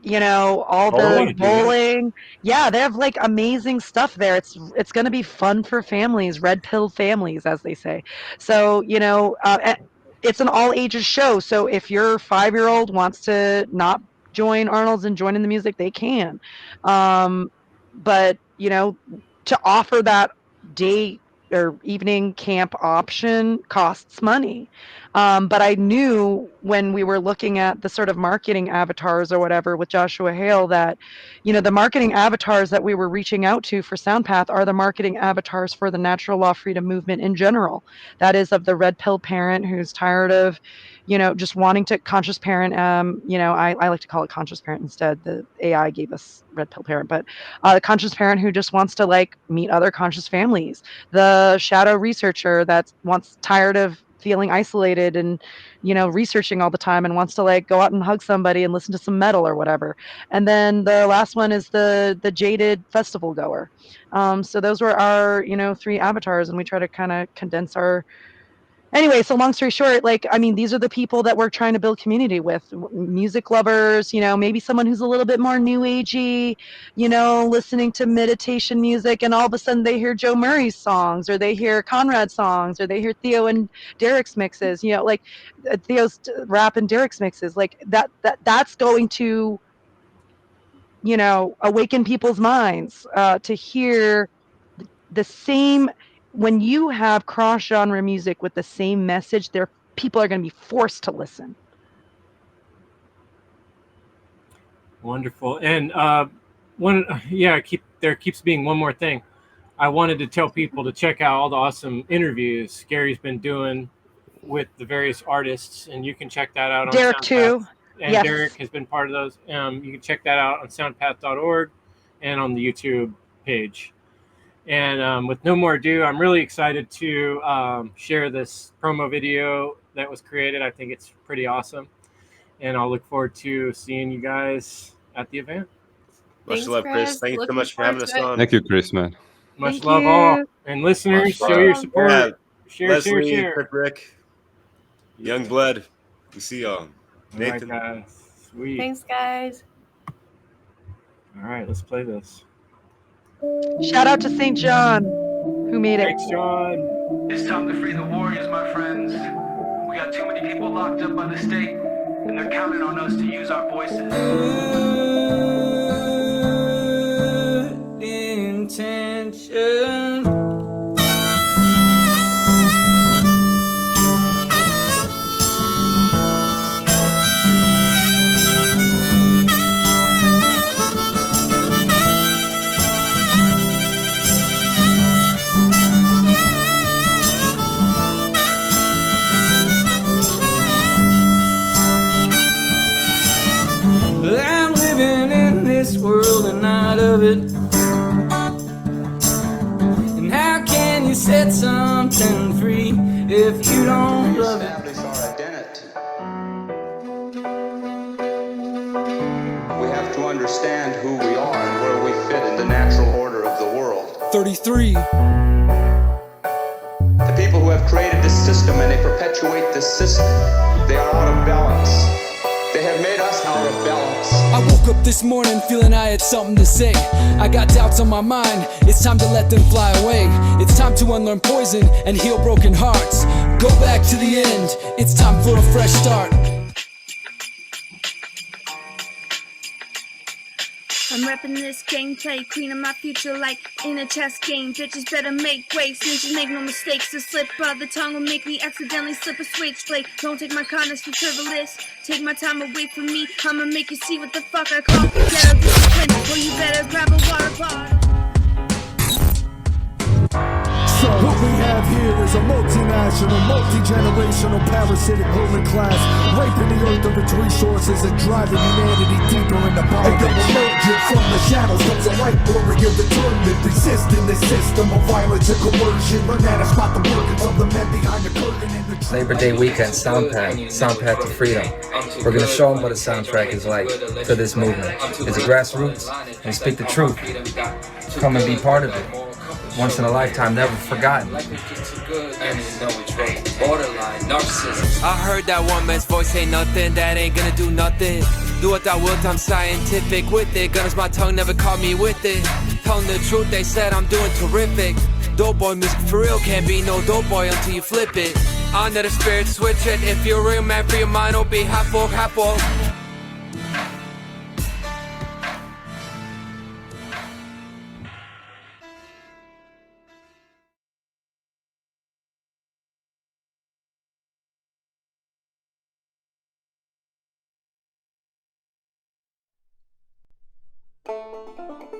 all the bowling. Yeah, they have like amazing stuff there. It's going to be fun for families, red pill families, as they say. So, it's an all ages show. So if your 5-year-old wants to not join Arnold's and join in the music, they can. But, to offer that day or evening camp option costs money. But I knew when we were looking at the sort of marketing avatars or whatever with Joshua Hale that, the marketing avatars that we were reaching out to for SoundPath are the marketing avatars for the natural law freedom movement in general. That is of the red pill parent who's tired of, just wanting to conscious parent. I like to call it conscious parent instead. The AI gave us red pill parent, but the conscious parent who just wants to like meet other conscious families. The shadow researcher that wants tired of feeling isolated and researching all the time and wants to like go out and hug somebody and listen to some metal or whatever. And then the last one is the jaded festival goer. So those were our 3 avatars, and we try to kind of condense our. Anyway, so long story short, like, I mean, these are the people that we're trying to build community with. Music lovers, maybe someone who's a little bit more new agey, listening to meditation music, and all of a sudden they hear Joe Murray's songs, or they hear Conrad's songs, or they hear Theo and Derek's mixes, like Theo's rap and Derek's mixes, like that's going to, awaken people's minds to hear the same. When you have cross genre music with the same message, people are going to be forced to listen. Wonderful. And keeps being one more thing. I wanted to tell people to check out all the awesome interviews Gary's been doing with the various artists, and you can check that out on Derek SoundPath. too. And Yes. Derek has been part of those. You can check that out on soundpath.org and on the YouTube page. And with no more ado, I'm really excited to share this promo video that was created. I think it's pretty awesome. And I'll look forward to seeing you guys at the event. Much love, Chris. Thank you so much for having us on. Thank you, Chris, man. Much Thank love you. all. And listeners, Much show love. your support. Yeah. Share, Leslie, share. Rick, Young Blood. We see y'all. All right, Nathan. guys. Sweet. Thanks, guys. All right, let's play this. Shout out to St. John, who made it. Thanks, John. It's time to free the warriors, my friends. We got too many people locked up by the state, and they're counting on us to use our voices. Good intention. I'm living in this world and not of it. And how can you set something free if you don't love it? Establish our identity. We have to understand who we are and where we fit in the natural order of the world. 33. The people who have created this system and they perpetuate this system, they are out of balance. They have made us out of balance. I woke up this morning feeling I had something to say. I got doubts on my mind, it's time to let them fly away. It's time to unlearn poison and heal broken hearts. Go back to the end, it's time for a fresh start. I'm repping this gameplay, cleaning my future like in a chess game. Bitches better make way, snitches make no mistakes. A slip of the tongue will make me accidentally slip a switchblade. Don't take my kindness for frivolous, take my time away from me. I'ma make you see what the fuck I call ghetto discipline. Well, you better grab a water bottle. So what we have here is a multinational, multi-generational, parasitic ruling class, raping the earth of its resources and driving humanity deeper in the bondage. Emerging from the shadows comes a white warrior determined, resisting the system of violence and coercion. Learn how to spot the workings of the men behind the curtain. Labor Day weekend, SoundPath To Freedom. We're going to show them what a soundtrack is like for this movement. It's a grassroots, and speak the truth. Come and be part of it. Once in a lifetime, never forgotten. I heard that one man's voice ain't nothing, that ain't gonna do nothing. Do what I will, I'm scientific with it. Gunners, my tongue never caught me with it. Telling the truth, they said I'm doing terrific. Dope boy music for real, can't be no dope boy until you flip it. Honor the spirit, switch it. If you're a real man, for your mind, will be hapo. Bye.